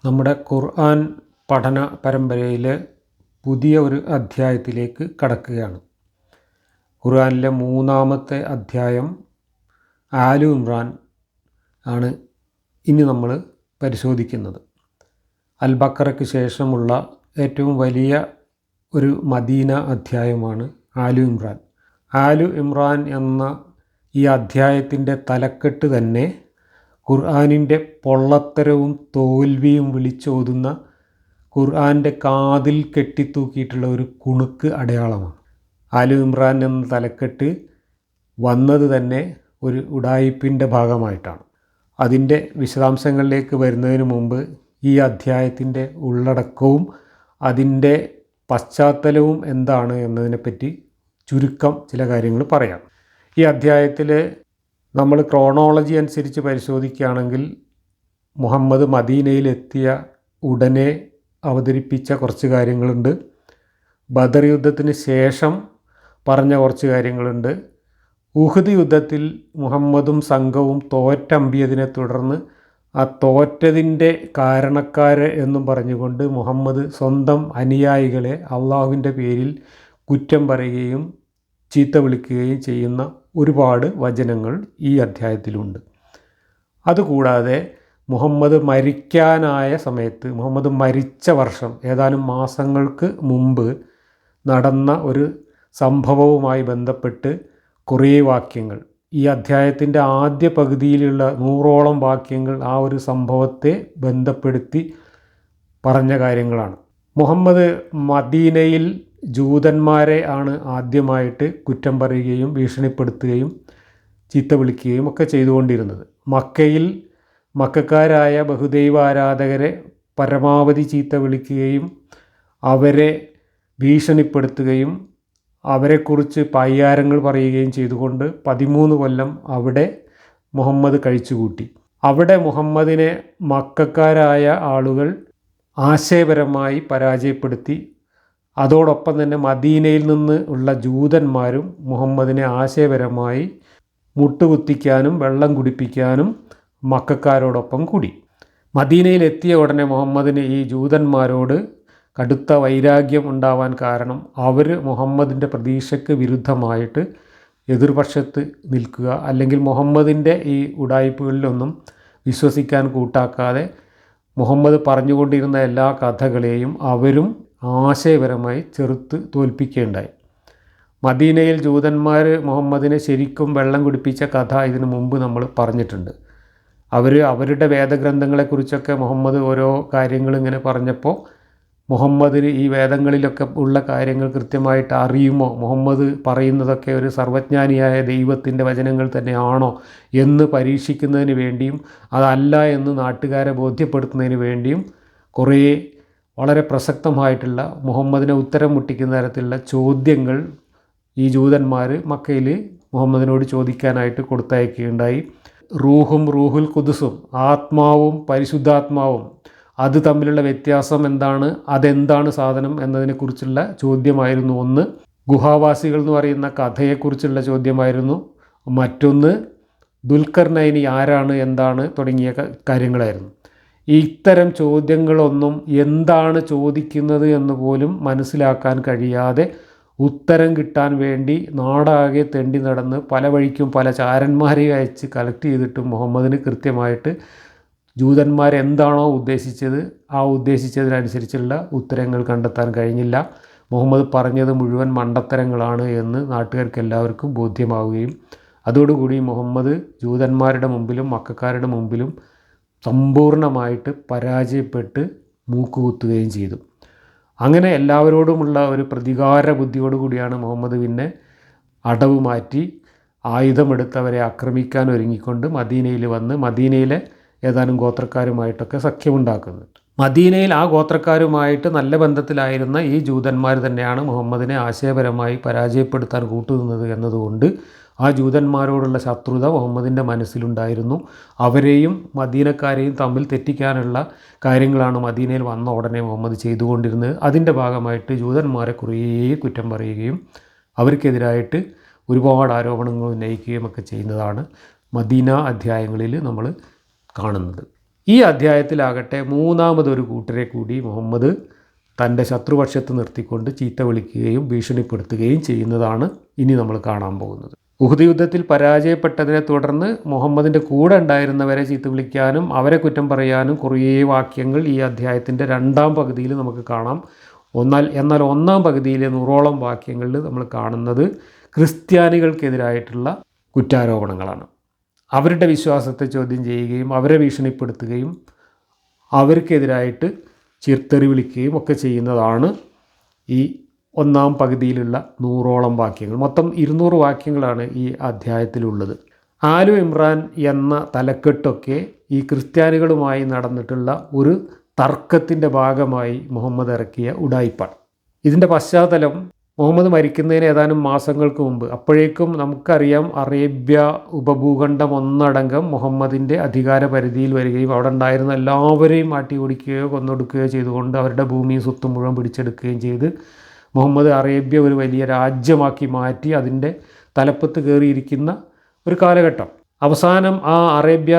നമ്മുടെ ഖുർആൻ പഠന പരമ്പരയിലെ പുതിയ ഒരു അധ്യായത്തിലേക്ക് കടക്കുകയാണ്. ഖുർആനിലെ 3-ാമത്തെ അധ്യായം ആലു ഇമ്രാൻ ആണ് ഇനി നമ്മൾ പരിശോധിക്കുന്നത്. അൽ ബഖറയ്ക്ക് ശേഷമുള്ള ഏറ്റവും വലിയ ഒരു മദീന അധ്യായമാണ് ആലു ഇമ്രാൻ. ആലു ഇമ്രാൻ എന്ന ഈ അധ്യായത്തിൻ്റെ തലക്കെട്ട് തന്നെ ഖുർആനിൻ്റെ പൊള്ളത്തരവും തോൽവിയും വിളിച്ചോതുന്ന ഖുർആൻ്റെ കാതിൽ കെട്ടിത്തൂക്കിയിട്ടുള്ള ഒരു കുണുക്ക് അടയാളമാണ്. ആലു ഇമ്രാൻ എന്ന തലക്കെട്ട് വന്നത് തന്നെ ഒരു ഉഡായിപ്പിൻ്റെ ഭാഗമായിട്ടാണ്. അതിൻ്റെ വിശദാംശങ്ങളിലേക്ക് വരുന്നതിന് മുമ്പ് ഈ അധ്യായത്തിൻ്റെ ഉള്ളടക്കവും അതിൻ്റെ പശ്ചാത്തലവും എന്താണ് എന്നതിനെപ്പറ്റി ചുരുക്കം ചില കാര്യങ്ങൾ പറയാം. ഈ അധ്യായത്തിൽ നമ്മൾ ക്രോണോളജി അനുസരിച്ച് പരിശോധിക്കുകയാണെങ്കിൽ മുഹമ്മദ് മദീനയിലെത്തിയ ഉടനെ അവതരിപ്പിച്ച കുറച്ച് കാര്യങ്ങളുണ്ട്. ബദർ യുദ്ധത്തിന് ശേഷം പറഞ്ഞ കുറച്ച് കാര്യങ്ങളുണ്ട്. ഉഹദ് യുദ്ധത്തിൽ മുഹമ്മദും സംഘവും തോറ്റമ്പിയതിനെ തുടർന്ന് ആ തോറ്റതിൻ്റെ കാരണക്കാര് എന്നും പറഞ്ഞുകൊണ്ട് മുഹമ്മദ് സ്വന്തം അനുയായികളെ അള്ളാഹുവിൻ്റെ പേരിൽ കുറ്റം പറയുകയും ചീത്ത വിളിക്കുകയും ചെയ്യുന്ന ഒരുപാട് വചനങ്ങൾ ഈ അധ്യായത്തിലുണ്ട്. അതുകൂടാതെ മുഹമ്മദ് മരിക്കാനായ സമയത്ത്, മുഹമ്മദ് മരിച്ച വർഷം ഏതാനും മാസങ്ങൾക്ക് മുമ്പ് നടന്ന ഒരു സംഭവവുമായി ബന്ധപ്പെട്ട് കുറേ വാക്യങ്ങൾ, ഈ അധ്യായത്തിൻ്റെ ആദ്യ പകുതിയിലുള്ള 100ഓളം വാക്യങ്ങൾ ആ ഒരു സംഭവത്തെ ബന്ധപ്പെടുത്തി പറഞ്ഞ കാര്യങ്ങളാണ്. മുഹമ്മദ് മദീനയിൽ ജൂതന്മാരെ ആണ് ആദ്യമായിട്ട് കുറ്റം പറയുകയും ഭീഷണിപ്പെടുത്തുകയും ചീത്ത വിളിക്കുകയും ഒക്കെ ചെയ്തുകൊണ്ടിരുന്നത്. മക്കയിൽ മക്കക്കാരായ ബഹുദൈവ ആരാധകരെ പരമാവധി ചീത്ത വിളിക്കുകയും അവരെ ഭീഷണിപ്പെടുത്തുകയും അവരെക്കുറിച്ച് പയ്യാരങ്ങൾ പറയുകയും ചെയ്തുകൊണ്ട് 13 കൊല്ലം അവിടെ മുഹമ്മദ് കഴിച്ചുകൂട്ടി. അവിടെ മുഹമ്മദിനെ മക്കക്കാരായ ആളുകൾ ആശയപരമായി പരാജയപ്പെടുത്തി. അതോടൊപ്പം തന്നെ മദീനയിൽ നിന്ന് ഉള്ള ജൂതന്മാരും മുഹമ്മദിനെ ആശയപരമായി മുട്ടുകുത്തിക്കാനും വെള്ളം കുടിപ്പിക്കാനും മക്കക്കാരോടൊപ്പം കൂടി. മദീനയിലെത്തിയ ഉടനെ മുഹമ്മദിന് ഈ ജൂതന്മാരോട് കടുത്ത വൈരാഗ്യം ഉണ്ടാവാൻ കാരണം അവർ മുഹമ്മദിൻ്റെ പ്രതീക്ഷയ്ക്ക് വിരുദ്ധമായിട്ട് എതിർപക്ഷത്ത് നിൽക്കുക, അല്ലെങ്കിൽ മുഹമ്മദിൻ്റെ ഈ ഉഡായിപ്പുകളിലൊന്നും വിശ്വസിക്കാൻ കൂട്ടാക്കാതെ മുഹമ്മദ് പറഞ്ഞുകൊണ്ടിരുന്ന എല്ലാ കഥകളെയും അവരും ആശയപരമായി ചെറുത്ത് തോൽപ്പിക്കുകയുണ്ടായി. മദീനയിൽ ജൂതന്മാർ മുഹമ്മദിനെ ശരിക്കും വെള്ളം കുടിപ്പിച്ച കഥ ഇതിനു മുമ്പ് നമ്മൾ പറഞ്ഞിട്ടുണ്ട്. അവരുടെ വേദഗ്രന്ഥങ്ങളെക്കുറിച്ചൊക്കെ മുഹമ്മദ് ഓരോ കാര്യങ്ങൾ ഇങ്ങനെ പറഞ്ഞപ്പോൾ മുഹമ്മദിന് ഈ വേദങ്ങളിലൊക്കെ ഉള്ള കാര്യങ്ങൾ കൃത്യമായിട്ട് അറിയുമോ, മുഹമ്മദ് പറയുന്നതൊക്കെ ഒരു സർവജ്ഞാനിയായ ദൈവത്തിൻ്റെ വചനങ്ങൾ തന്നെയാണോ എന്ന് പരീക്ഷിക്കുന്നതിന് വേണ്ടിയും അതല്ല എന്ന് നാട്ടുകാരെ ബോധ്യപ്പെടുത്തുന്നതിന് വേണ്ടിയും കുറേ വളരെ പ്രസക്തമായിട്ടുള്ള മുഹമ്മദിനെ ഉത്തരം മുട്ടിക്കുന്ന തരത്തിലുള്ള ചോദ്യങ്ങൾ ഈ ജൂതന്മാർ മക്കയിൽ മുഹമ്മദിനോട് ചോദിക്കാനായിട്ട് കൊടുത്തയക്കുകയുണ്ടായി. റൂഹുൽ ഖുദ്സും, ആത്മാവും പരിശുദ്ധാത്മാവും, അത് തമ്മിലുള്ള വ്യത്യാസം എന്താണ്, അതെന്താണ് സാധനം എന്നതിനെക്കുറിച്ചുള്ള ചോദ്യമായിരുന്നു ഒന്ന്. ഗുഹാവാസികൾ എന്ന് പറയുന്ന കഥയെക്കുറിച്ചുള്ള ചോദ്യമായിരുന്നു മറ്റൊന്ന്. ദുൽഖർനൈനി ആരാണ്, എന്താണ് തുടങ്ങിയ കാര്യങ്ങളായിരുന്നു. ഇത്തരം ചോദ്യങ്ങളൊന്നും എന്താണ് ചോദിക്കുന്നത് എന്ന് പോലും മനസ്സിലാക്കാൻ കഴിയാതെ ഉത്തരം കിട്ടാൻ വേണ്ടി നാടാകെ തെണ്ടി നടന്ന് പല വഴിക്കും പല ചാരന്മാരെ അയച്ച് കളക്ട് ചെയ്തിട്ടും മുഹമ്മദിന് കൃത്യമായിട്ട് ജൂതന്മാരെന്താണോ ഉദ്ദേശിച്ചത് ആ ഉദ്ദേശിച്ചതിനനുസരിച്ചുള്ള ഉത്തരങ്ങൾ കണ്ടെത്താൻ കഴിഞ്ഞില്ല. മുഹമ്മദ് പറഞ്ഞത് മുഴുവൻ മണ്ടത്തരങ്ങളാണ് എന്ന് നാട്ടുകാർക്ക് എല്ലാവർക്കും ബോധ്യമാവുകയും അതോടുകൂടി മുഹമ്മദ് ജൂതന്മാരുടെ മുമ്പിലും മക്കക്കാരുടെ മുമ്പിലും സമ്പൂർണ്ണമായിട്ട് പരാജയപ്പെട്ട് മൂക്കുകുത്തുകയും ചെയ്തു. അങ്ങനെ എല്ലാവരോടുമുള്ള ഒരു പ്രതികാര ബുദ്ധിയോടുകൂടിയാണ് മുഹമ്മദ് പിന്നെ അടവ് മാറ്റി ആയുധമെടുത്തവരെ ആക്രമിക്കാൻ ഒരുങ്ങിക്കൊണ്ട് മദീനയിൽ വന്ന് മദീനയിലെ ഏതാനും ഗോത്രക്കാരുമായിട്ടൊക്കെ സഖ്യമുണ്ടാക്കുന്നത്. മദീനയിൽ ആ ഗോത്രക്കാരുമായിട്ട് നല്ല ബന്ധത്തിലായിരുന്ന ഈ ജൂതന്മാർ തന്നെയാണ് മുഹമ്മദിനെ ആശയപരമായി പരാജയപ്പെടുത്താൻ കൂട്ടുനിന്നത് എന്നതുകൊണ്ട് ആ ജൂതന്മാരോടുള്ള ശത്രുത മുഹമ്മദിൻ്റെ മനസ്സിലുണ്ടായിരുന്നു. അവരെയും മദീനക്കാരെയും തമ്മിൽ തെറ്റിക്കാനുള്ള കാര്യങ്ങളാണ് മദീനയിൽ വന്ന ഉടനെ മുഹമ്മദ് ചെയ്തുകൊണ്ടിരുന്നത്. അതിൻ്റെ ഭാഗമായിട്ട് ജൂതന്മാരെ കുറേ കുറ്റം പറയുകയും അവർക്കെതിരായിട്ട് ഒരുപാട് ആരോപണങ്ങൾ ഉന്നയിക്കുകയും ഒക്കെ ചെയ്യുന്നതാണ് മദീന അധ്യായങ്ങളിൽ നമ്മൾ കാണുന്നത്. ഈ അധ്യായത്തിലാകട്ടെ മൂന്നാമതൊരു കൂട്ടരെ കൂടി മുഹമ്മദ് തൻ്റെ ശത്രുപക്ഷത്ത് നിർത്തിക്കൊണ്ട് ചീത്ത വിളിക്കുകയും ഭീഷണിപ്പെടുത്തുകയും ചെയ്യുന്നതാണ് ഇനി നമ്മൾ കാണാൻ പോകുന്നത്. ഉഹുദ് യുദ്ധത്തിൽ പരാജയപ്പെട്ടതിനെ തുടർന്ന് മുഹമ്മദിൻ്റെ കൂടെ ഉണ്ടായിരുന്നവരെ ചീത്ത വിളിക്കാനും അവരെ കുറ്റം പറയാനും കുറേ വാക്യങ്ങൾ ഈ അധ്യായത്തിൻ്റെ 2ാം പകുതിയിൽ നമുക്ക് കാണാം. എന്നാൽ 1ാം പകുതിയിലെ 100ഓളം വാക്യങ്ങളിൽ നമ്മൾ കാണുന്നത് ക്രിസ്ത്യാനികൾക്കെതിരായിട്ടുള്ള കുറ്റാരോപണങ്ങളാണ്. അവരുടെ വിശ്വാസത്തെ ചോദ്യം ചെയ്യുകയും അവരെ ഭീഷണിപ്പെടുത്തുകയും അവർക്കെതിരായിട്ട് ചീർത്തെറി വിളിക്കുകയും ഒക്കെ ചെയ്യുന്നതാണ് ഈ 1ാം പകുതിയിലുള്ള 100ഓളം വാക്യങ്ങൾ. മൊത്തം 200 വാക്യങ്ങളാണ് ഈ അധ്യായത്തിലുള്ളത്. ആലു ഇമ്രാൻ എന്ന തലക്കെട്ടൊക്കെ ഈ ക്രിസ്ത്യാനികളുമായി നടന്നിട്ടുള്ള ഒരു തർക്കത്തിൻ്റെ ഭാഗമായി മുഹമ്മദ് ഇറക്കിയ ഉഡായിപ്പാണ്. ഇതിൻ്റെ പശ്ചാത്തലം മുഹമ്മദ് മരിക്കുന്നതിന് ഏതാനും മാസങ്ങൾക്ക് മുമ്പ്, അപ്പോഴേക്കും നമുക്കറിയാം അറേബ്യ ഉപഭൂഖണ്ഡം ഒന്നടങ്കം മുഹമ്മദിൻ്റെ അധികാര പരിധിയിൽ വരികയും അവിടെ ഉണ്ടായിരുന്ന എല്ലാവരെയും മാറ്റി ഓടിക്കുകയോ കൊന്നൊടുക്കുകയോ ചെയ്തുകൊണ്ട് അവരുടെ ഭൂമിയും സ്വത്തും മുഴുവൻ പിടിച്ചെടുക്കുകയും ചെയ്ത് മുഹമ്മദ് അറേബ്യ ഒരു വലിയ രാജ്യമാക്കി മാറ്റി അതിൻ്റെ തലപ്പത്ത് കയറിയിരിക്കുന്ന ഒരു കാലഘട്ടം. അവസാനം ആ അറേബ്യ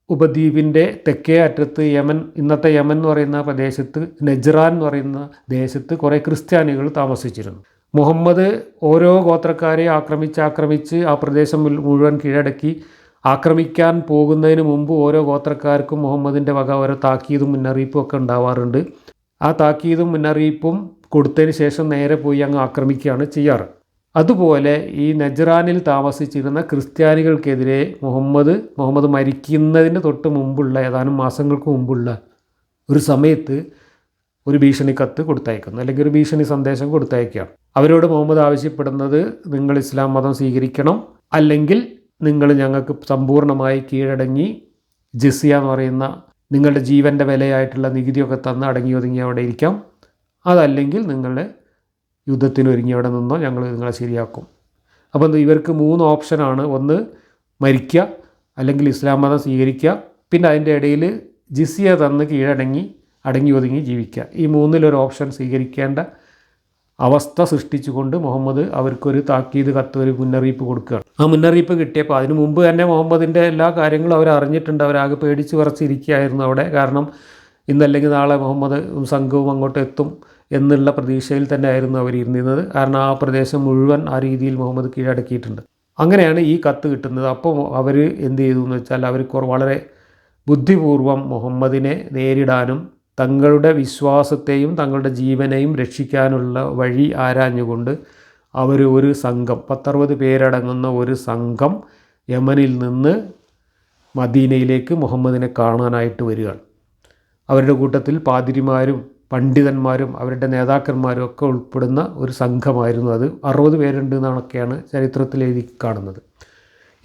ഉപദ്വീപിൻ്റെ തെക്കേ അറ്റത്ത് യമൻ, ഇന്നത്തെ യമൻ എന്ന് പറയുന്ന പ്രദേശത്ത് നജ്റാൻ എന്ന് പറയുന്ന ദേശത്ത് കുറേ ക്രിസ്ത്യാനികൾ താമസിച്ചിരുന്നു. മുഹമ്മദ് ഓരോ ഗോത്രക്കാരെ ആക്രമിച്ച് ആ പ്രദേശം മുഴുവൻ കീഴടക്കി ആക്രമിക്കാൻ പോകുന്നതിന് മുമ്പ് ഓരോ ഗോത്രക്കാർക്കും മുഹമ്മദിൻ്റെ വക ഓരോ താക്കീതും മുന്നറിയിപ്പും ഒക്കെ ഉണ്ടാവാറുണ്ട്. ആ താക്കീതും മുന്നറിയിപ്പും കൊടുത്തതിന് ശേഷം നേരെ പോയി അങ്ങ് ആക്രമിക്കുകയാണ് ചെയ്യാറ്. അതുപോലെ ഈ നജ്റാനിൽ താമസിച്ചിരുന്ന ക്രിസ്ത്യാനികൾക്കെതിരെ മുഹമ്മദ് മരിക്കുന്നതിന് തൊട്ട് മുമ്പുള്ള ഏതാനും മാസങ്ങൾക്ക് മുമ്പുള്ള ഒരു സമയത്ത് ഒരു ഭീഷണി കത്ത് കൊടുത്തയക്കുന്നു, അല്ലെങ്കിൽ ഒരു ഭീഷണി സന്ദേശം കൊടുത്തയക്കുകയാണ്. അവരോട് മുഹമ്മദ് ആവശ്യപ്പെടുന്നത് നിങ്ങൾ ഇസ്ലാം മതം സ്വീകരിക്കണം, അല്ലെങ്കിൽ നിങ്ങൾ ഞങ്ങൾക്ക് സമ്പൂർണ്ണമായി കീഴടങ്ങി ജിസിയ എന്ന് പറയുന്ന നിങ്ങളുടെ ജീവൻ്റെ വിലയായിട്ടുള്ള നികുതിയൊക്കെ തന്ന് അടങ്ങി ഒതുങ്ങി അവിടെ ഇരിക്കാം, അതല്ലെങ്കിൽ നിങ്ങളുടെ യുദ്ധത്തിന് ഒരുങ്ങി അവിടെ നിന്നോ, ഞങ്ങൾ നിങ്ങളെ ശരിയാക്കും. അപ്പം ഇവർക്ക് 3 ഓപ്ഷനാണ്. ഒന്ന് മരിക്കുക, അല്ലെങ്കിൽ ഇസ്ലാം മതം സ്വീകരിക്കുക, പിന്നെ അതിൻ്റെ ഇടയിൽ ജിസിയ തന്ന് അടങ്ങി ഒതുങ്ങി ജീവിക്കുക. ഈ 3-ലൊരു ഓപ്ഷൻ സ്വീകരിക്കേണ്ട അവസ്ഥ സൃഷ്ടിച്ചുകൊണ്ട് മുഹമ്മദ് അവർക്കൊരു താക്കീത് കത്ത്, ഒരു മുന്നറിയിപ്പ് കൊടുക്കുകയാണ്. ആ മുന്നറിയിപ്പ് കിട്ടിയപ്പോൾ അതിനു മുമ്പ് തന്നെ മുഹമ്മദിൻ്റെ എല്ലാ കാര്യങ്ങളും അവർ അറിഞ്ഞിട്ടുണ്ട്. അവരാകെ പേടിച്ച് വിറച്ചിരിക്കുകയായിരുന്നു അവിടെ. കാരണം ഇന്നല്ലെങ്കിൽ നാളെ മുഹമ്മദ് സംഘവും അങ്ങോട്ട് എത്തും എന്നുള്ള പ്രതീക്ഷയിൽ തന്നെ ആയിരുന്നു അവരിരുന്നത്. കാരണം ആ പ്രദേശം മുഴുവൻ ആ രീതിയിൽ മുഹമ്മദ് കീഴടക്കിയിട്ടുണ്ട്. അങ്ങനെയാണ് ഈ കത്ത് കിട്ടുന്നത്. അപ്പോൾ അവർ എന്ത് ചെയ്തു എന്ന് വെച്ചാൽ അവർ വളരെ ബുദ്ധിപൂർവം മുഹമ്മദിനെ നേരിടാനും തങ്ങളുടെ വിശ്വാസത്തെയും തങ്ങളുടെ ജീവനെയും രക്ഷിക്കാനുള്ള വഴി ആരാഞ്ഞുകൊണ്ട് അവർ ഒരു സംഘം 10-60 പേരടങ്ങുന്ന ഒരു സംഘം യമനിൽ നിന്ന് മദീനയിലേക്ക് മുഹമ്മദിനെ കാണാനായിട്ട് വരികയാണ്. അവരുടെ കൂട്ടത്തിൽ പാതിരിമാരും പണ്ഡിതന്മാരും അവരുടെ നേതാക്കന്മാരും ഒക്കെ ഉൾപ്പെടുന്ന ഒരു സംഘമായിരുന്നു അത്. 60 പേരുണ്ട് എന്നൊക്കെയാണ് ചരിത്രത്തിൽ എഴുതി കാണുന്നത്.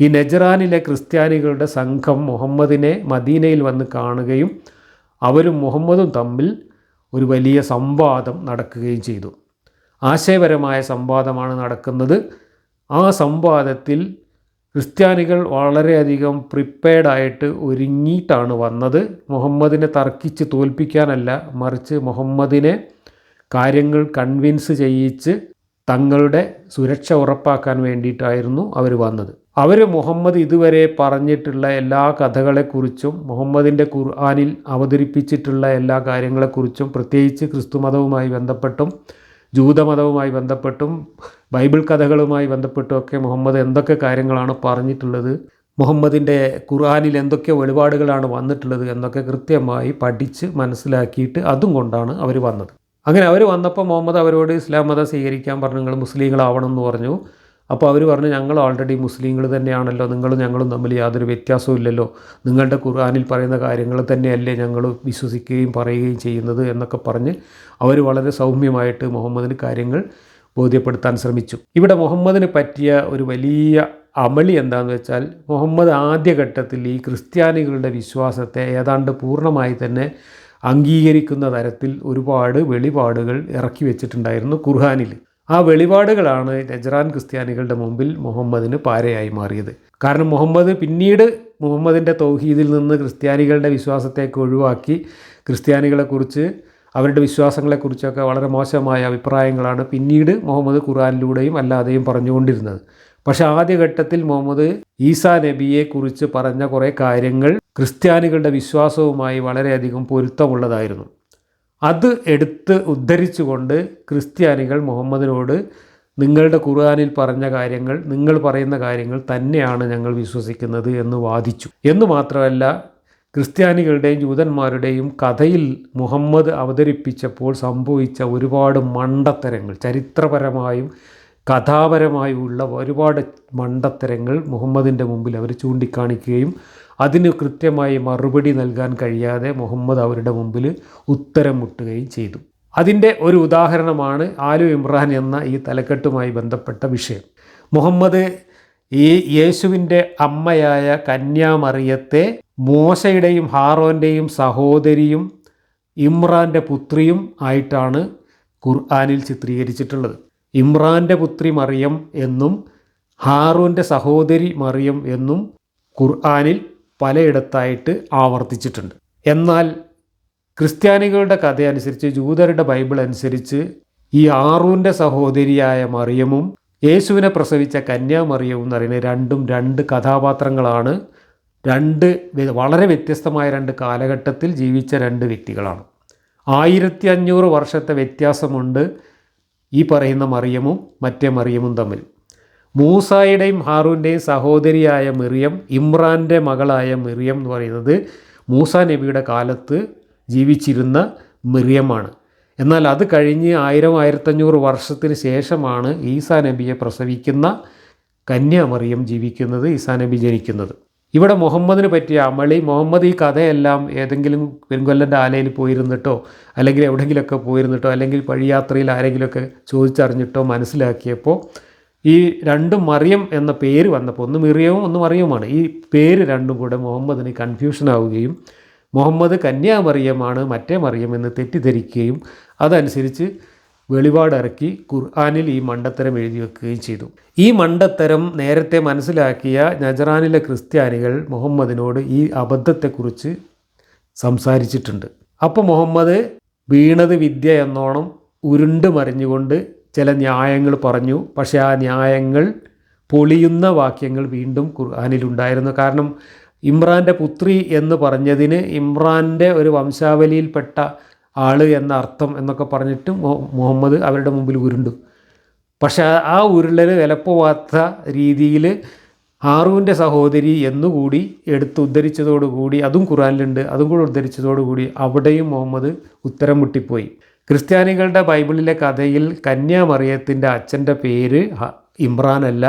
ഈ നജ്റാനിലെ ക്രിസ്ത്യാനികളുടെ സംഘം മുഹമ്മദിനെ മദീനയിൽ വന്ന് കാണുകയും അവരും മുഹമ്മദും തമ്മിൽ ഒരു വലിയ സംവാദം നടക്കുകയും ചെയ്തു. ആശയപരമായ സംവാദമാണ് നടക്കുന്നത്. ആ സംവാദത്തിൽ ക്രിസ്ത്യാനികൾ വളരെയധികം പ്രിപ്പയർഡായിട്ട് ഒരുങ്ങിയിട്ടാണ് വന്നത്. മുഹമ്മദിനെ തർക്കിച്ച് തോൽപ്പിക്കാനല്ല, മറിച്ച് മുഹമ്മദിനെ കാര്യങ്ങൾ കൺവിൻസ് ചെയ്യിച്ച് തങ്ങളുടെ സുരക്ഷ ഉറപ്പാക്കാൻ വേണ്ടിയിട്ടായിരുന്നു അവർ വന്നത്. അവർ മുഹമ്മദ് ഇതുവരെ പറഞ്ഞിട്ടുള്ള എല്ലാ കഥകളെക്കുറിച്ചും മുഹമ്മദിൻ്റെ ഖുർആനിൽ അവതരിപ്പിച്ചിട്ടുള്ള എല്ലാ കാര്യങ്ങളെക്കുറിച്ചും, പ്രത്യേകിച്ച് ക്രിസ്തുമതവുമായി ബന്ധപ്പെട്ടും ജൂതമതവുമായി ബന്ധപ്പെട്ടും ബൈബിൾ കഥകളുമായി ബന്ധപ്പെട്ടുമൊക്കെ മുഹമ്മദ് എന്തൊക്കെ കാര്യങ്ങളാണ് പറഞ്ഞിട്ടുള്ളത്, മുഹമ്മദിൻ്റെ ഖുർആനിൽ എന്തൊക്കെ വെളിപാടുകളാണ് വന്നിട്ടുള്ളത് എന്നൊക്കെ കൃത്യമായി പഠിച്ച് മനസ്സിലാക്കിയിട്ട് അതും കൊണ്ടാണ് അവർ വന്നത്. അങ്ങനെ അവർ വന്നപ്പോൾ മുഹമ്മദ് അവരോട് ഇസ്ലാം മതം സ്വീകരിക്കാൻ പറഞ്ഞു, നിങ്ങൾ മുസ്ലിങ്ങളാവണം എന്ന് പറഞ്ഞു. അപ്പോൾ അവർ പറഞ്ഞു, ഞങ്ങൾ ഓൾറെഡി മുസ്ലിങ്ങൾ തന്നെയാണല്ലോ, നിങ്ങളും ഞങ്ങളും തമ്മിൽ യാതൊരു വ്യത്യാസവും ഇല്ലല്ലോ, നിങ്ങളുടെ ഖുർആനിൽ പറയുന്ന കാര്യങ്ങൾ തന്നെയല്ലേ ഞങ്ങൾ വിശ്വസിക്കുകയും പറയുകയും ചെയ്യുന്നത് എന്നൊക്കെ പറഞ്ഞ് അവർ വളരെ സൗമ്യമായിട്ട് മുഹമ്മദിന് കാര്യങ്ങൾ ബോധ്യപ്പെടുത്താൻ ശ്രമിച്ചു. ഇവിടെ മുഹമ്മദിന് പറ്റിയ ഒരു വലിയ അമളി എന്താണെന്ന് വെച്ചാൽ, മുഹമ്മദ് ആദ്യഘട്ടത്തിൽ ഈ ക്രിസ്ത്യാനികളുടെ വിശ്വാസത്തെ ഏതാണ്ട് പൂർണ്ണമായി തന്നെ അംഗീകരിക്കുന്ന തരത്തിൽ ഒരുപാട് വെളിപാടുകൾ ഇറക്കി വെച്ചിട്ടുണ്ടായിരുന്നു ഖുർആനിൽ. ആ വെളിപാടുകളാണ് നജ്റാൻ ക്രിസ്ത്യാനികളുടെ മുമ്പിൽ മുഹമ്മദിന് പാരയായി മാറിയത്. കാരണം മുഹമ്മദ് പിന്നീട് മുഹമ്മദിൻ്റെ തൗഹീദിൽ നിന്ന് ക്രിസ്ത്യാനികളുടെ വിശ്വാസത്തേക്ക് ഒഴിവാക്കി ക്രിസ്ത്യാനികളെക്കുറിച്ച് അവരുടെ വിശ്വാസങ്ങളെക്കുറിച്ചൊക്കെ വളരെ മോശമായ അഭിപ്രായങ്ങളാണ് പിന്നീട് മുഹമ്മദ് ഖുർആനിലൂടെയും അല്ലാതെയും പറഞ്ഞുകൊണ്ടിരുന്നത്. പക്ഷെ ആദ്യഘട്ടത്തിൽ മുഹമ്മദ് ഈസാ നബിയെക്കുറിച്ച് പറഞ്ഞ കുറേ കാര്യങ്ങൾ ക്രിസ്ത്യാനികളുടെ വിശ്വാസവുമായി വളരെയധികം പൊരുത്തമുള്ളതായിരുന്നു. അത് എടുത്ത് ഉദ്ധരിച്ചുകൊണ്ട് ക്രിസ്ത്യാനികൾ മുഹമ്മദിനോട് നിങ്ങളുടെ ഖുർആനിൽ പറഞ്ഞ കാര്യങ്ങൾ, നിങ്ങൾ പറയുന്ന കാര്യങ്ങൾ തന്നെയാണ് ഞങ്ങൾ വിശ്വസിക്കുന്നത് എന്ന് വാദിച്ചു. എന്ന് മാത്രമല്ല, ക്രിസ്ത്യാനികളുടെയും ജൂതന്മാരുടെയും കഥയിൽ മുഹമ്മദ് അവതരിപ്പിച്ചപ്പോൾ സംഭവിച്ച ഒരുപാട് മണ്ടത്തരങ്ങൾ, ചരിത്രപരമായും കഥാപരമായുമുള്ള ഒരുപാട് മണ്ടത്തരങ്ങൾ മുഹമ്മദിൻ്റെ മുമ്പിൽ അവർ ചൂണ്ടിക്കാണിക്കുകയും അതിന് കൃത്യമായി മറുപടി നൽകാൻ കഴിയാതെ മുഹമ്മദ് അവരുടെ മുമ്പിൽ ഉത്തരം മുട്ടുകയും ചെയ്തു. അതിൻ്റെ ഒരു ഉദാഹരണമാണ് ആലു ഇമ്രാൻ എന്ന ഈ തലക്കെട്ടുമായി ബന്ധപ്പെട്ട വിഷയം. മുഹമ്മദ് ഈ യേശുവിൻ്റെ അമ്മയായ കന്യാമറിയത്തെ മോശയുടെയും ഹാറോൻ്റെയും സഹോദരിയും ഇമ്രാൻ്റെ പുത്രിയും ആയിട്ടാണ് ഖുർആനിൽ ചിത്രീകരിച്ചിട്ടുള്ളത്. ഇമ്രാൻ്റെ പുത്രി മറിയം എന്നും ഹാറൂൻ്റെ സഹോദരി മറിയം എന്നും ഖുർആനിൽ പലയിടത്തായിട്ട് ആവർത്തിച്ചിട്ടുണ്ട്. എന്നാൽ ക്രിസ്ത്യാനികളുടെ കഥയനുസരിച്ച്, ജൂതരുടെ ബൈബിൾ അനുസരിച്ച് ഈ ഹാറൂൻ്റെ സഹോദരിയായ മറിയമും യേശുവിനെ പ്രസവിച്ച കന്യാമറിയവും എന്ന് പറയുന്നത് രണ്ട് കഥാപാത്രങ്ങളാണ്. വളരെ വ്യത്യസ്തമായ രണ്ട് കാലഘട്ടത്തിൽ ജീവിച്ച രണ്ട് വ്യക്തികളാണ്. 1500 വർഷത്തെ വ്യത്യാസമുണ്ട് ഈ പറയുന്ന മറിയമും മറ്റേ മറിയമും തമ്മിൽ. മൂസായുടെയും ഹാറൂൻ്റെയും സഹോദരിയായ മിറിയം, ഇമ്രാൻ്റെ മകളായ മിറിയം എന്ന് പറയുന്നത് മൂസാ നബിയുടെ കാലത്ത് ജീവിച്ചിരുന്ന മിറിയമാണ്. എന്നാൽ അത് കഴിഞ്ഞ് 1000-1500 വർഷത്തിന് ശേഷമാണ് ഈസാ നബിയെ പ്രസവിക്കുന്ന കന്യാമറിയം ജീവിക്കുന്നത്, ഈസാ നബി ജനിക്കുന്നത്. ഇവിടെ മുഹമ്മദിന് പറ്റിയ അമളി, മുഹമ്മദ് ഈ കഥയെല്ലാം ഏതെങ്കിലും പെരുങ്കൊല്ലൻ്റെ ആലയിൽ പോയിരുന്നിട്ടോ അല്ലെങ്കിൽ എവിടെയെങ്കിലുമൊക്കെ പോയിരുന്നിട്ടോ അല്ലെങ്കിൽ വഴിയാത്രയിൽ ആരെങ്കിലുമൊക്കെ ചോദിച്ചറിഞ്ഞിട്ടോ മനസ്സിലാക്കിയപ്പോൾ ഈ രണ്ടും മറിയം എന്ന പേര് വന്നപ്പോൾ, ഒന്ന് മിറിയവും ഒന്ന് മറിയവുമാണ്, ഈ പേര് രണ്ടും കൂടെ മുഹമ്മദിന് കൺഫ്യൂഷൻ ആവുകയും മുഹമ്മദ് കന്യാമറിയമാണ് മറ്റേ മറിയം എന്ന് തെറ്റിദ്ധരിക്കുകയും അതനുസരിച്ച് വെളിപാടിറക്കി ഖുർആനിൽ ഈ മണ്ടത്തരം എഴുതി വെക്കുകയും ചെയ്തു. ഈ മണ്ടത്തരം നേരത്തെ മനസ്സിലാക്കിയ നജറാനിലെ ക്രിസ്ത്യാനികൾ മുഹമ്മദിനോട് ഈ അബദ്ധത്തെക്കുറിച്ച് സംസാരിച്ചിട്ടുണ്ട്. അപ്പോൾ മുഹമ്മദ് വീണത് വിദ്യ എന്നോണം ഉരുണ്ട് മറിഞ്ഞുകൊണ്ട് ചില ന്യായങ്ങൾ പറഞ്ഞു. പക്ഷേ ആ ന്യായങ്ങൾ പൊളിയുന്ന വാക്യങ്ങൾ വീണ്ടും ഖുർആനിലുണ്ടായിരുന്നു. കാരണം ഇമ്രാൻ്റെ പുത്രി എന്ന് പറഞ്ഞതിന് ഇമ്രാൻ്റെ ഒരു വംശാവലിയിൽപ്പെട്ട ആൾ എന്ന അർത്ഥം എന്നൊക്കെ പറഞ്ഞിട്ട് മുഹമ്മദ് അവരുടെ മുമ്പിൽ ഉരുണ്ടു. പക്ഷേ ആ ഉരുളൽ വിലപ്പോവാത്ത രീതിയിൽ ഹാറൂൻ്റെ സഹോദരി എന്നുകൂടി എടുത്ത് ഉദ്ധരിച്ചതോടുകൂടി, അതും ഖുർആനിലുണ്ട്, അതും കൂടി ഉദ്ധരിച്ചതോടുകൂടി അവിടെയും മുഹമ്മദ് ഉത്തരം മുട്ടിപ്പോയി. ക്രിസ്ത്യാനികളുടെ ബൈബിളിലെ കഥയിൽ കന്യാമറിയത്തിൻ്റെ അച്ഛൻ്റെ പേര് ഇമ്രാനല്ല,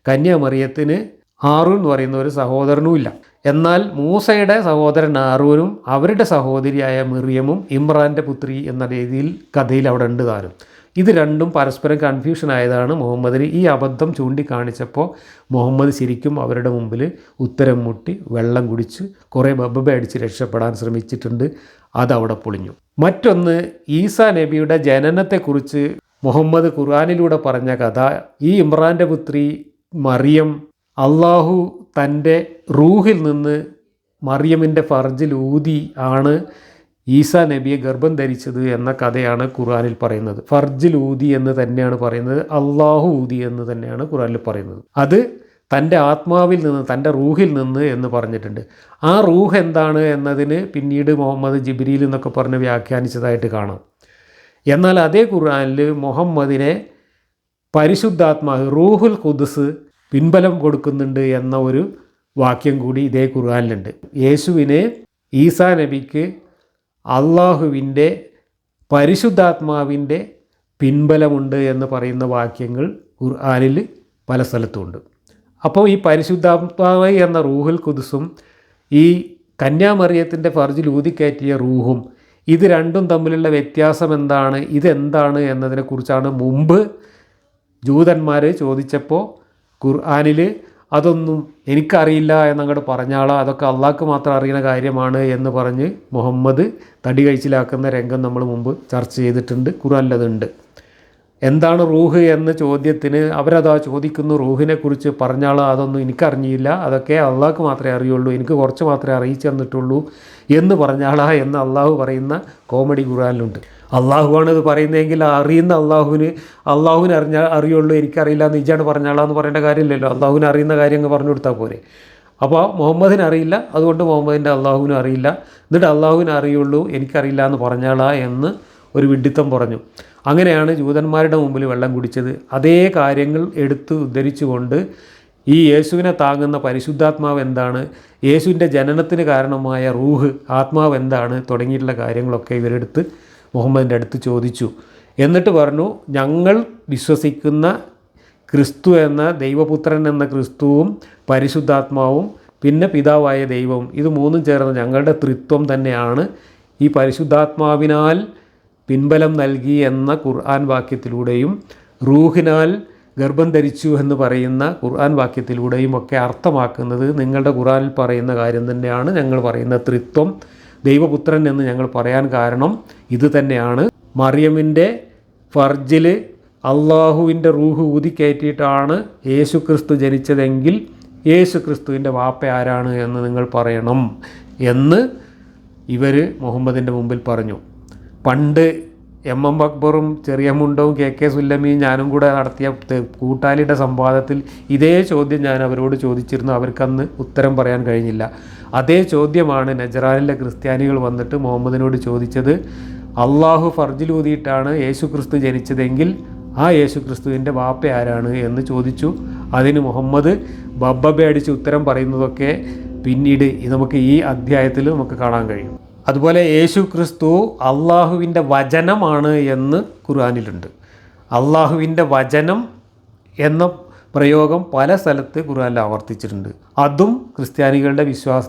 കന്യാമറിയത്തിന് ഹാറൂൻ എന്ന് പറയുന്ന ഒരു സഹോദരനുമില്ല. എന്നാൽ മൂസയുടെ സഹോദരൻ ഹാറൂനും അവരുടെ സഹോദരിയായ മിറിയമും ഇമ്രാൻ്റെ പുത്രി എന്ന രീതിയിൽ കഥയിൽ അവിടെ ഉണ്ട് താനും. ഇത് രണ്ടും പരസ്പരം കൺഫ്യൂഷൻ ആയതാണ്. മുഹമ്മദിന് ഈ അബദ്ധം ചൂണ്ടിക്കാണിച്ചപ്പോൾ മുഹമ്മദ് ശരിക്കും അവരുടെ മുമ്പിൽ ഉത്തരം മുട്ടി വെള്ളം കുടിച്ച് കുറേ ബബ്ബ അടിച്ച് രക്ഷപ്പെടാൻ ശ്രമിച്ചിട്ടുണ്ട്. അതവിടെ പൊളിഞ്ഞു. മറ്റൊന്ന്, ഈസാ നബിയുടെ ജനനത്തെക്കുറിച്ച് മുഹമ്മദ് ഖുർആനിലൂടെ പറഞ്ഞ കഥ. ഈ ഇമ്രാൻ്റെ പുത്രി മറിയം അള്ളാഹു തൻ്റെ റൂഹിൽ നിന്ന് മറിയമിൻ്റെ ഫർജിൽ ഊതി ആണ് ഈസാ നബിയെ ഗർഭം ധരിച്ചത് എന്ന കഥയാണ് ഖുർആനിൽ പറയുന്നത്. ഫർജിൽ ഊതി എന്ന് തന്നെയാണ് പറയുന്നത്, അള്ളാഹു ഊതി എന്ന് തന്നെയാണ് ഖുർആനിൽ പറയുന്നത്. അത് തൻ്റെ ആത്മാവിൽ നിന്ന്, തൻ്റെ റൂഹിൽ നിന്ന് എന്ന് പറഞ്ഞിട്ടുണ്ട്. ആ റൂഹ് എന്താണ് എന്നതിന് പിന്നീട് മുഹമ്മദ് ജിബ്രീൽ എന്നൊക്കെ പറഞ്ഞ് വ്യാഖ്യാനിച്ചതായിട്ട് കാണാം. എന്നാൽ അതേ ഖുർആനിൽ മുഹമ്മദിനെ പരിശുദ്ധാത്മാവ് റൂഹുൽ ഖുദ്സ് പിൻബലം കൊടുക്കുന്നുണ്ട് എന്ന ഒരു വാക്യം കൂടി ഇതേ ഖുർആനിലുണ്ട്. യേശുവിന്, ഈസാ നബിക്ക് അള്ളാഹുവിൻ്റെ പരിശുദ്ധാത്മാവിൻ്റെ പിൻബലമുണ്ട് എന്ന് പറയുന്ന വാക്യങ്ങൾ ഖുർആനിൽ പല സ്ഥലത്തുമുണ്ട്. അപ്പോൾ ഈ പരിശുദ്ധാത്മാവ് എന്ന റൂഹുൽ ഖുദ്സും ഈ കന്യാമറിയത്തിൻ്റെ ഫർജിൽ ഊതിക്കയറ്റിയ റൂഹും, ഇത് രണ്ടും തമ്മിലുള്ള വ്യത്യാസം എന്താണ്, ഇതെന്താണ് എന്നതിനെക്കുറിച്ചാണ് മുമ്പ് ജൂതന്മാർ ചോദിച്ചപ്പോൾ ഖുർആനിൽ അതൊന്നും എനിക്കറിയില്ല എന്നങ്ങോട്ട് പറഞ്ഞാളോ, അതൊക്കെ അള്ളാഹ്ക്ക് മാത്രം അറിയുന്ന കാര്യമാണ് എന്ന് പറഞ്ഞ് മുഹമ്മദ് തടി കഴിച്ചിലാക്കുന്ന രംഗം നമ്മൾ മുമ്പ് ചർച്ച ചെയ്തിട്ടുണ്ട്. ഖുർആനിലതുണ്ട്. എന്താണ് റൂഹ് എന്ന ചോദ്യത്തിന് അവരതാ ചോദിക്കുന്നു, റൂഹിനെക്കുറിച്ച് പറഞ്ഞാളോ, അതൊന്നും എനിക്കറിഞ്ഞില്ല, അതൊക്കെ അള്ളാഹ്ക്ക് മാത്രമേ അറിയുള്ളൂ, എനിക്ക് കുറച്ച് മാത്രമേ അറിയിച്ചു തന്നിട്ടുള്ളൂ എന്ന് പറഞ്ഞാളാ എന്ന് അള്ളാഹു പറയുന്ന കോമഡി ഖുർആനിലുണ്ട്. അള്ളാഹുവാണ് ഇത് പറയുന്നതെങ്കിൽ അറിയുന്ന അള്ളാഹുവിന് അറിയുള്ളൂ, എനിക്കറിയില്ല എന്ന് ഇജാണ് പറഞ്ഞാളാന്ന് പറയേണ്ട കാര്യമില്ലല്ലോ. അള്ളാഹുവിന് അറിയുന്ന കാര്യം അങ്ങ് പറഞ്ഞു കൊടുത്താൽ പോരെ. അപ്പോൾ മുഹമ്മദിന് അറിയില്ല, അതുകൊണ്ട് മുഹമ്മദിൻ്റെ അള്ളാഹുവിനും അറിയില്ല, എന്നിട്ട് അള്ളാഹുവിന് അറിയുള്ളൂ എനിക്കറിയില്ല എന്ന് പറഞ്ഞാളാ എന്ന് ഒരു വിഡ്ഢിത്തം പറഞ്ഞു. അങ്ങനെയാണ് ജൂതന്മാരുടെ മുമ്പിൽ വെള്ളം കുടിച്ചത്. അതേ കാര്യങ്ങൾ എടുത്ത് ഉദ്ധരിച്ചുകൊണ്ട് ഈ യേശുവിനെ താങ്ങുന്ന പരിശുദ്ധാത്മാവ് എന്താണ്, യേശുവിൻ്റെ ജനനത്തിന് കാരണമായ റൂഹ് ആത്മാവ് എന്താണ് തുടങ്ങിയിട്ടുള്ള കാര്യങ്ങളൊക്കെ ഇവരെടുത്ത് മുഹമ്മദിൻ്റെ അടുത്ത് ചോദിച്ചു. എന്നിട്ട് പറഞ്ഞു, ഞങ്ങൾ വിശ്വസിക്കുന്ന ക്രിസ്തു എന്ന ദൈവപുത്രൻ എന്ന ക്രിസ്തുവും പരിശുദ്ധാത്മാവും പിന്നെ പിതാവായ ദൈവവും, ഇത് മൂന്നും ചേർന്ന് ഞങ്ങളുടെ ത്രിത്വം തന്നെയാണ്. ഈ പരിശുദ്ധാത്മാവിനാൽ പിൻബലം നൽകി എന്ന ഖുർആൻ വാക്യത്തിലൂടെയും റൂഹിനാൽ ഗർഭം ധരിച്ചു എന്ന് പറയുന്ന ഖുർആൻ വാക്യത്തിലൂടെയും ഒക്കെ അർത്ഥമാക്കുന്നത് നിങ്ങളുടെ ഖുർആനിൽ പറയുന്ന കാര്യം തന്നെയാണ്. ഞങ്ങൾ പറയുന്ന ത്രിത്വം ദൈവപുത്രൻ എന്ന് ഞങ്ങൾ പറയാൻ കാരണം ഇത് തന്നെയാണ്. മറിയമിൻ്റെ ഫർജിൽ അള്ളാഹുവിൻ്റെ റൂഹ് ഊതിക്കയറ്റിയിട്ടാണ് യേശു ക്രിസ്തു ജനിച്ചതെങ്കിൽ യേശു ക്രിസ്തുവിൻ്റെ വാപ്പ ആരാണ് എന്ന് നിങ്ങൾ പറയണം എന്ന് ഇവർ മുഹമ്മദിൻ്റെ മുമ്പിൽ പറഞ്ഞു. പണ്ട് എം അക്ബറും ചെറിയ മുണ്ടവും കെ സുല്ലമിയും ഞാനും കൂടെ നടത്തിയ കൂട്ടാളിയുടെ സംവാദത്തിൽ ഇതേ ചോദ്യം ഞാൻ അവരോട് ചോദിച്ചിരുന്നു. അവർക്കന്ന് ഉത്തരം പറയാൻ കഴിഞ്ഞില്ല. അതേ ചോദ്യമാണ് നജറാനിലെ ക്രിസ്ത്യാനികൾ വന്നിട്ട് മുഹമ്മദിനോട് ചോദിച്ചത്. അള്ളാഹു ഫർജിലൂതിയിട്ടാണ് യേശു ക്രിസ്തു ജനിച്ചതെങ്കിൽ ആ യേശു ക്രിസ്തുവിൻ്റെ വാപ്പ ആരാണ് എന്ന് ചോദിച്ചു. അതിന് മുഹമ്മദ് ബബ്ബബെ അടിച്ച് ഉത്തരം പറയുന്നതൊക്കെ പിന്നീട് നമുക്ക് ഈ അധ്യായത്തിൽ നമുക്ക് കാണാൻ കഴിയും. അതുപോലെ യേശു ക്രിസ്തു അള്ളാഹുവിൻ്റെ വചനമാണ് എന്ന് ഖുർആനിലുണ്ട്. അള്ളാഹുവിൻ്റെ വചനം എന്ന പ്രയോഗം പല സ്ഥലത്ത് ഖുർആനിൽ ആവർത്തിച്ചിട്ടുണ്ട്. അതും ക്രിസ്ത്യാനികളുടെ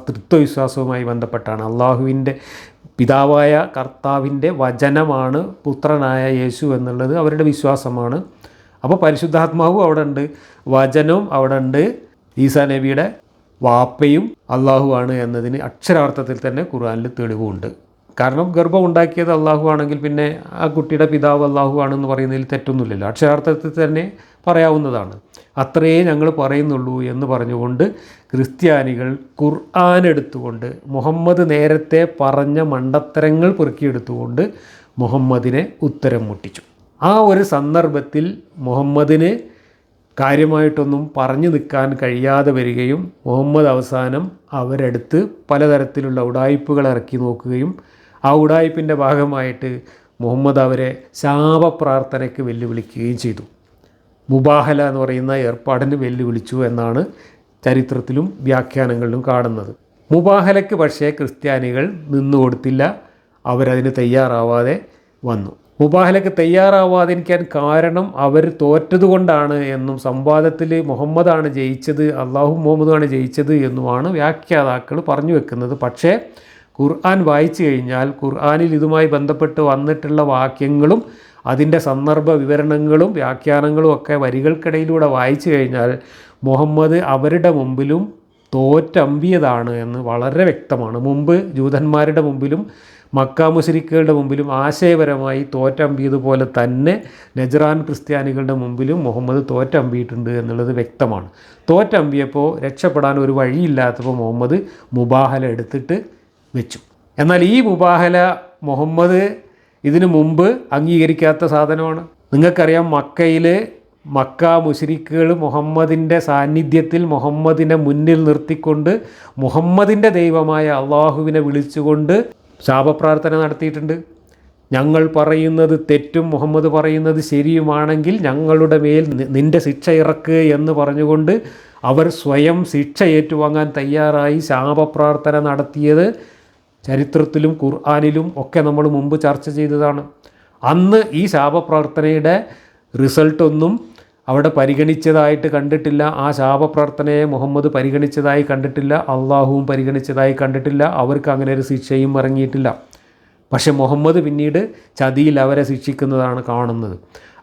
തൃത്വവിശ്വാസവുമായി ബന്ധപ്പെട്ടാണ്. അള്ളാഹുവിൻ്റെ പിതാവായ കർത്താവിൻ്റെ വചനമാണ് പുത്രനായ യേശു എന്നുള്ളത് അവരുടെ വിശ്വാസമാണ്. അപ്പോൾ പരിശുദ്ധാത്മാവും അവിടെ ഉണ്ട്, വചനവും അവിടെ ഉണ്ട്. ഈസാ നബിയുടെ വാപ്പയും അള്ളാഹുവാണ് എന്നതിന് അക്ഷരാർത്ഥത്തിൽ തന്നെ ഖുർആനിൽ തെളിവുണ്ട്. കാരണം ഗർഭം ഉണ്ടാക്കിയത് അള്ളാഹു ആണെങ്കിൽ പിന്നെ ആ കുട്ടിയുടെ പിതാവ് അള്ളാഹു ആണെന്ന് പറയുന്നതിൽ തെറ്റൊന്നുമില്ലല്ലോ. അക്ഷരാർത്ഥത്തിൽ തന്നെ പറയാവുന്നതാണ്. അത്രയേ ഞങ്ങൾ പറയുന്നുള്ളൂ എന്ന് പറഞ്ഞുകൊണ്ട് ക്രിസ്ത്യാനികൾ ഖുർആൻ എടുത്തുകൊണ്ട് മുഹമ്മദ് നേരത്തെ പറഞ്ഞ മണ്ടത്തരങ്ങൾ പെറുക്കിയെടുത്തുകൊണ്ട് മുഹമ്മദിനെ ഉത്തരം മുട്ടിച്ചു. ആ ഒരു സന്ദർഭത്തിൽ മുഹമ്മദിന് കാര്യമായിട്ടൊന്നും പറഞ്ഞു നിൽക്കാൻ കഴിയാതെ വരികയും മുഹമ്മദ് അവസാനം അവരെടുത്ത് പലതരത്തിലുള്ള ഉഡായിപ്പുകൾ ഇറക്കി നോക്കുകയും ആ ഉഡായിപ്പിൻ്റെ ഭാഗമായിട്ട് മുഹമ്മദ് അവരെ ശാപപ്രാർത്ഥനയ്ക്ക് വെല്ലുവിളിക്കുകയും ചെയ്തു. മുബാഹല എന്ന് പറയുന്ന ഏർപ്പാടിന് വെല്ലുവിളിച്ചു എന്നാണ് ചരിത്രത്തിലും വ്യാഖ്യാനങ്ങളിലും കാണുന്നത്. മുബാഹലയ്ക്ക് പക്ഷേ ക്രിസ്ത്യാനികൾ നിന്നുകൊടുത്തില്ല, അവരതിന് തയ്യാറാവാതെ വന്നു. മുബാഹലയ്ക്ക് തയ്യാറാവാതിരിക്കാൻ കാരണം അവർ തോറ്റതുകൊണ്ടാണ് എന്നും സംവാദത്തിൽ മുഹമ്മദാണ് ജയിച്ചത്, അള്ളാഹു മുഹമ്മദാണ് ജയിച്ചത് എന്നുമാണ് വ്യാഖ്യാതാക്കൾ പറഞ്ഞു വെക്കുന്നത്. പക്ഷേ ഖുർആൻ വായിച്ചു കഴിഞ്ഞാൽ ഖുർആനിൽ ഇതുമായി ബന്ധപ്പെട്ട് വന്നിട്ടുള്ള വാക്യങ്ങളും അതിൻ്റെ സന്ദർഭ വിവരണങ്ങളും വ്യാഖ്യാനങ്ങളും ഒക്കെ വരികൾക്കിടയിലൂടെ വായിച്ചു കഴിഞ്ഞാൽ മുഹമ്മദ് അവരുടെ മുമ്പിലും തോറ്റമ്പിയതാണ് എന്ന് വളരെ വ്യക്തമാണ്. മുമ്പ് ജൂതന്മാരുടെ മുമ്പിലും മക്ക മുശ്രിക്കുകളുടെ മുമ്പിലും ആശയപരമായി തോറ്റമ്പിയതുപോലെ തന്നെ നജ്റാൻ ക്രിസ്ത്യാനികളുടെ മുമ്പിലും മുഹമ്മദ് തോറ്റമ്പിയിട്ടുണ്ട് എന്നുള്ളത് വ്യക്തമാണ്. തോറ്റമ്പിയപ്പോൾ രക്ഷപ്പെടാൻ ഒരു വഴിയില്ലാത്തപ്പോൾ മുഹമ്മദ് മുബാഹല എടുത്തിട്ട് വെച്ചു. എന്നാൽ ഈ മുബാഹല മുഹമ്മദ് ഇതിനു മുമ്പ് അംഗീകരിക്കാത്ത സാധനമാണ്. നിങ്ങൾക്കറിയാം, മക്ക മുശ്രിക്കുകൾ മുഹമ്മദിൻ്റെ സാന്നിധ്യത്തിൽ മുഹമ്മദിനെ മുന്നിൽ നിർത്തിക്കൊണ്ട് മുഹമ്മദിൻ്റെ ദൈവമായ അള്ളാഹുവിനെ വിളിച്ചുകൊണ്ട് ശാപപ്രാർത്ഥന നടത്തിയിട്ടുണ്ട്. ഞങ്ങൾ പറയുന്നത് തെറ്റും മുഹമ്മദ് പറയുന്നത് ശരിയുമാണെങ്കിൽ ഞങ്ങളുടെ മേൽ നിൻ്റെ ശിക്ഷ ഇറക്കുക എന്ന് പറഞ്ഞുകൊണ്ട് അവർ സ്വയം ശിക്ഷ ഏറ്റുവാങ്ങാൻ തയ്യാറായി ശാപപ്രാർത്ഥന നടത്തിയത് ചരിത്രത്തിലും ഖുർആനിലും ഒക്കെ നമ്മൾ മുമ്പ് ചർച്ച ചെയ്തതാണ്. അന്ന് ഈ ശാപപ്രാർത്ഥനയുടെ റിസൾട്ടൊന്നും അവിടെ പരിഗണിച്ചതായിട്ട് കണ്ടിട്ടില്ല. ആ ശാപപ്രാർത്ഥനയെ മുഹമ്മദ് പരിഗണിച്ചതായി കണ്ടിട്ടില്ല, അള്ളാഹുവും പരിഗണിച്ചതായി കണ്ടിട്ടില്ല. അവർക്ക് അങ്ങനെ ഒരു ശിക്ഷയും ഇറങ്ങിയിട്ടില്ല. പക്ഷെ മുഹമ്മദ് പിന്നീട് ചതിയിൽ അവരെ ശിക്ഷിക്കുന്നതാണ് കാണുന്നത്.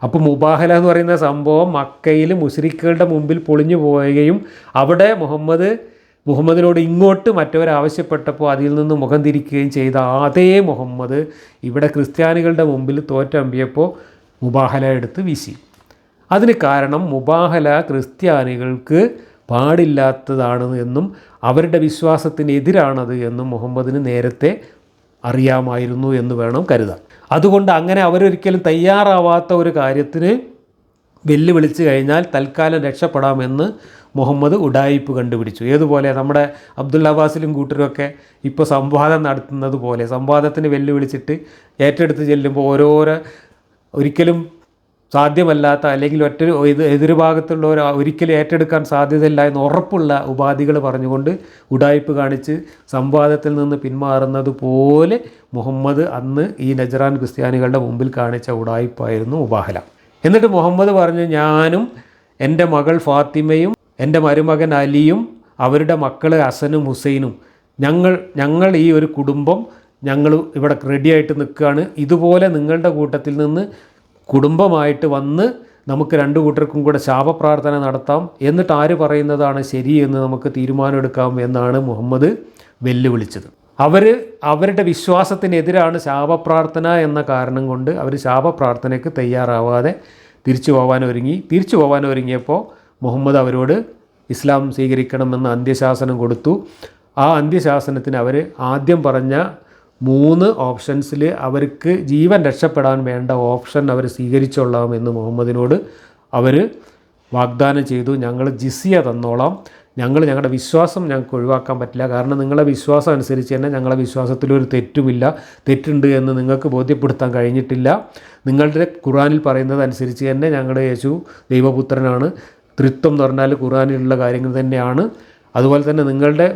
അപ്പോൾ മുബാഹല എന്ന് പറയുന്ന സംഭവം മക്കയിൽ മുശ്രിക്കുകളുടെ മുമ്പിൽ പൊളിഞ്ഞു പോവുകയും അവിടെ മുഹമ്മദിനോട് ഇങ്ങോട്ട് മറ്റവരാവശ്യപ്പെട്ടപ്പോൾ അതിൽ നിന്ന് മുഖം തിരിക്കുകയും ചെയ്ത അതേ മുഹമ്മദ് ഇവിടെ ക്രിസ്ത്യാനികളുടെ മുമ്പിൽ തോറ്റമ്പിയപ്പോൾ മുബാഹല എടുത്ത് വീശി. അതിന് കാരണം മുബാഹല ക്രിസ്ത്യാനികൾക്ക് പാടില്ലാത്തതാണ് എന്നും അവരുടെ വിശ്വാസത്തിന് എതിരാണത് എന്നും മുഹമ്മദിന് നേരത്തെ അറിയാമായിരുന്നു എന്ന് വേണം കരുതാൻ. അതുകൊണ്ട് അങ്ങനെ അവരൊരിക്കലും തയ്യാറാവാത്ത ഒരു കാര്യത്തിന് വെല്ലുവിളിച്ച് കഴിഞ്ഞാൽ തൽക്കാലം രക്ഷപ്പെടാമെന്ന് മുഹമ്മദ് ഉഡായിപ്പ് കണ്ടുപിടിച്ചു. ഏതുപോലെ നമ്മുടെ അബ്ദുൽ അബ്ബാസിലും കൂട്ടരുമൊക്കെ ഇപ്പോൾ സംവാദം നടത്തുന്നത് പോലെ സംവാദത്തിന് വെല്ലുവിളിച്ചിട്ട് ഏറ്റെടുത്ത് ചെല്ലുമ്പോൾ ഒരിക്കലും സാധ്യമല്ലാത്ത അല്ലെങ്കിൽ എതിർഭാഗത്തുള്ളവർ ഒരിക്കലും ഏറ്റെടുക്കാൻ സാധ്യതയില്ല എന്ന് ഉറപ്പുള്ള ഉപാധികൾ പറഞ്ഞുകൊണ്ട് ഉഡായിപ്പ് കാണിച്ച് സംവാദത്തിൽ നിന്ന് പിന്മാറുന്നത് പോലെ മുഹമ്മദ് അന്ന് ഈ നജ്റാൻ ക്രിസ്ത്യാനികളുടെ മുമ്പിൽ കാണിച്ച ഉഡായിപ്പായിരുന്നു മുബാഹല. എന്നിട്ട് മുഹമ്മദ് പറഞ്ഞു, ഞാനും എൻ്റെ മകൾ ഫാത്തിമയും എൻ്റെ മരുമകൻ അലിയും അവരുടെ മക്കൾ ഹസനും ഹുസൈനും ഞങ്ങൾ ഈ ഒരു കുടുംബം ഞങ്ങൾ ഇവിടെ റെഡിയായിട്ട് നിൽക്കുകയാണ്. ഇതുപോലെ നിങ്ങളുടെ കൂട്ടത്തിൽ നിന്ന് കുടുംബമായിട്ട് വന്ന് നമുക്ക് രണ്ടു കൂട്ടർക്കും കൂടെ ശാപപ്രാർത്ഥന നടത്താം, എന്നിട്ട് ആര് പറയുന്നതാണ് ശരി എന്ന് നമുക്ക് തീരുമാനമെടുക്കാം എന്നാണ് മുഹമ്മദ് വെല്ലുവിളിച്ചത്. അവരുടെ വിശ്വാസത്തിനെതിരാണ് ശാപപ്രാർത്ഥന എന്ന കാരണം കൊണ്ട് അവർ ശാപപ്രാർത്ഥനയ്ക്ക് തയ്യാറാവാതെ തിരിച്ചു പോകാൻ ഒരുങ്ങിയപ്പോൾ മുഹമ്മദ് അവരോട് ഇസ്ലാം സ്വീകരിക്കണമെന്ന് അന്ത്യശാസനം കൊടുത്തു. ആ അന്ത്യശാസനത്തിന് അവർ ആദ്യം പറഞ്ഞ 3 ഓപ്ഷൻസിൽ അവർക്ക് ജീവൻ രക്ഷപ്പെടാൻ വേണ്ട ഓപ്ഷൻ അവർ സ്വീകരിച്ചോളാം എന്ന് മുഹമ്മദിനോട് അവർ വാഗ്ദാനം ചെയ്തു. ഞങ്ങൾ ജിസിയ തന്നോളാം, ഞങ്ങളുടെ വിശ്വാസം ഞങ്ങൾക്ക് ഒഴിവാക്കാൻ പറ്റില്ല, കാരണം നിങ്ങളുടെ വിശ്വാസം അനുസരിച്ച് തന്നെ ഞങ്ങളുടെ വിശ്വാസത്തിലൊരു തെറ്റുമില്ല, തെറ്റുണ്ട് എന്ന് നിങ്ങൾക്ക് ബോധ്യപ്പെടുത്താൻ കഴിഞ്ഞിട്ടില്ല. നിങ്ങളുടെ ഖുർആനിൽ പറയുന്നത് അനുസരിച്ച് തന്നെ ഞങ്ങളുടെ യേശു ദൈവപുത്രനാണ്, ത്രിത്വം എന്ന് പറഞ്ഞാൽ ഖുർആനിലുള്ള കാര്യങ്ങൾ തന്നെയാണ്. അതുപോലെ തന്നെ നിങ്ങളുടെ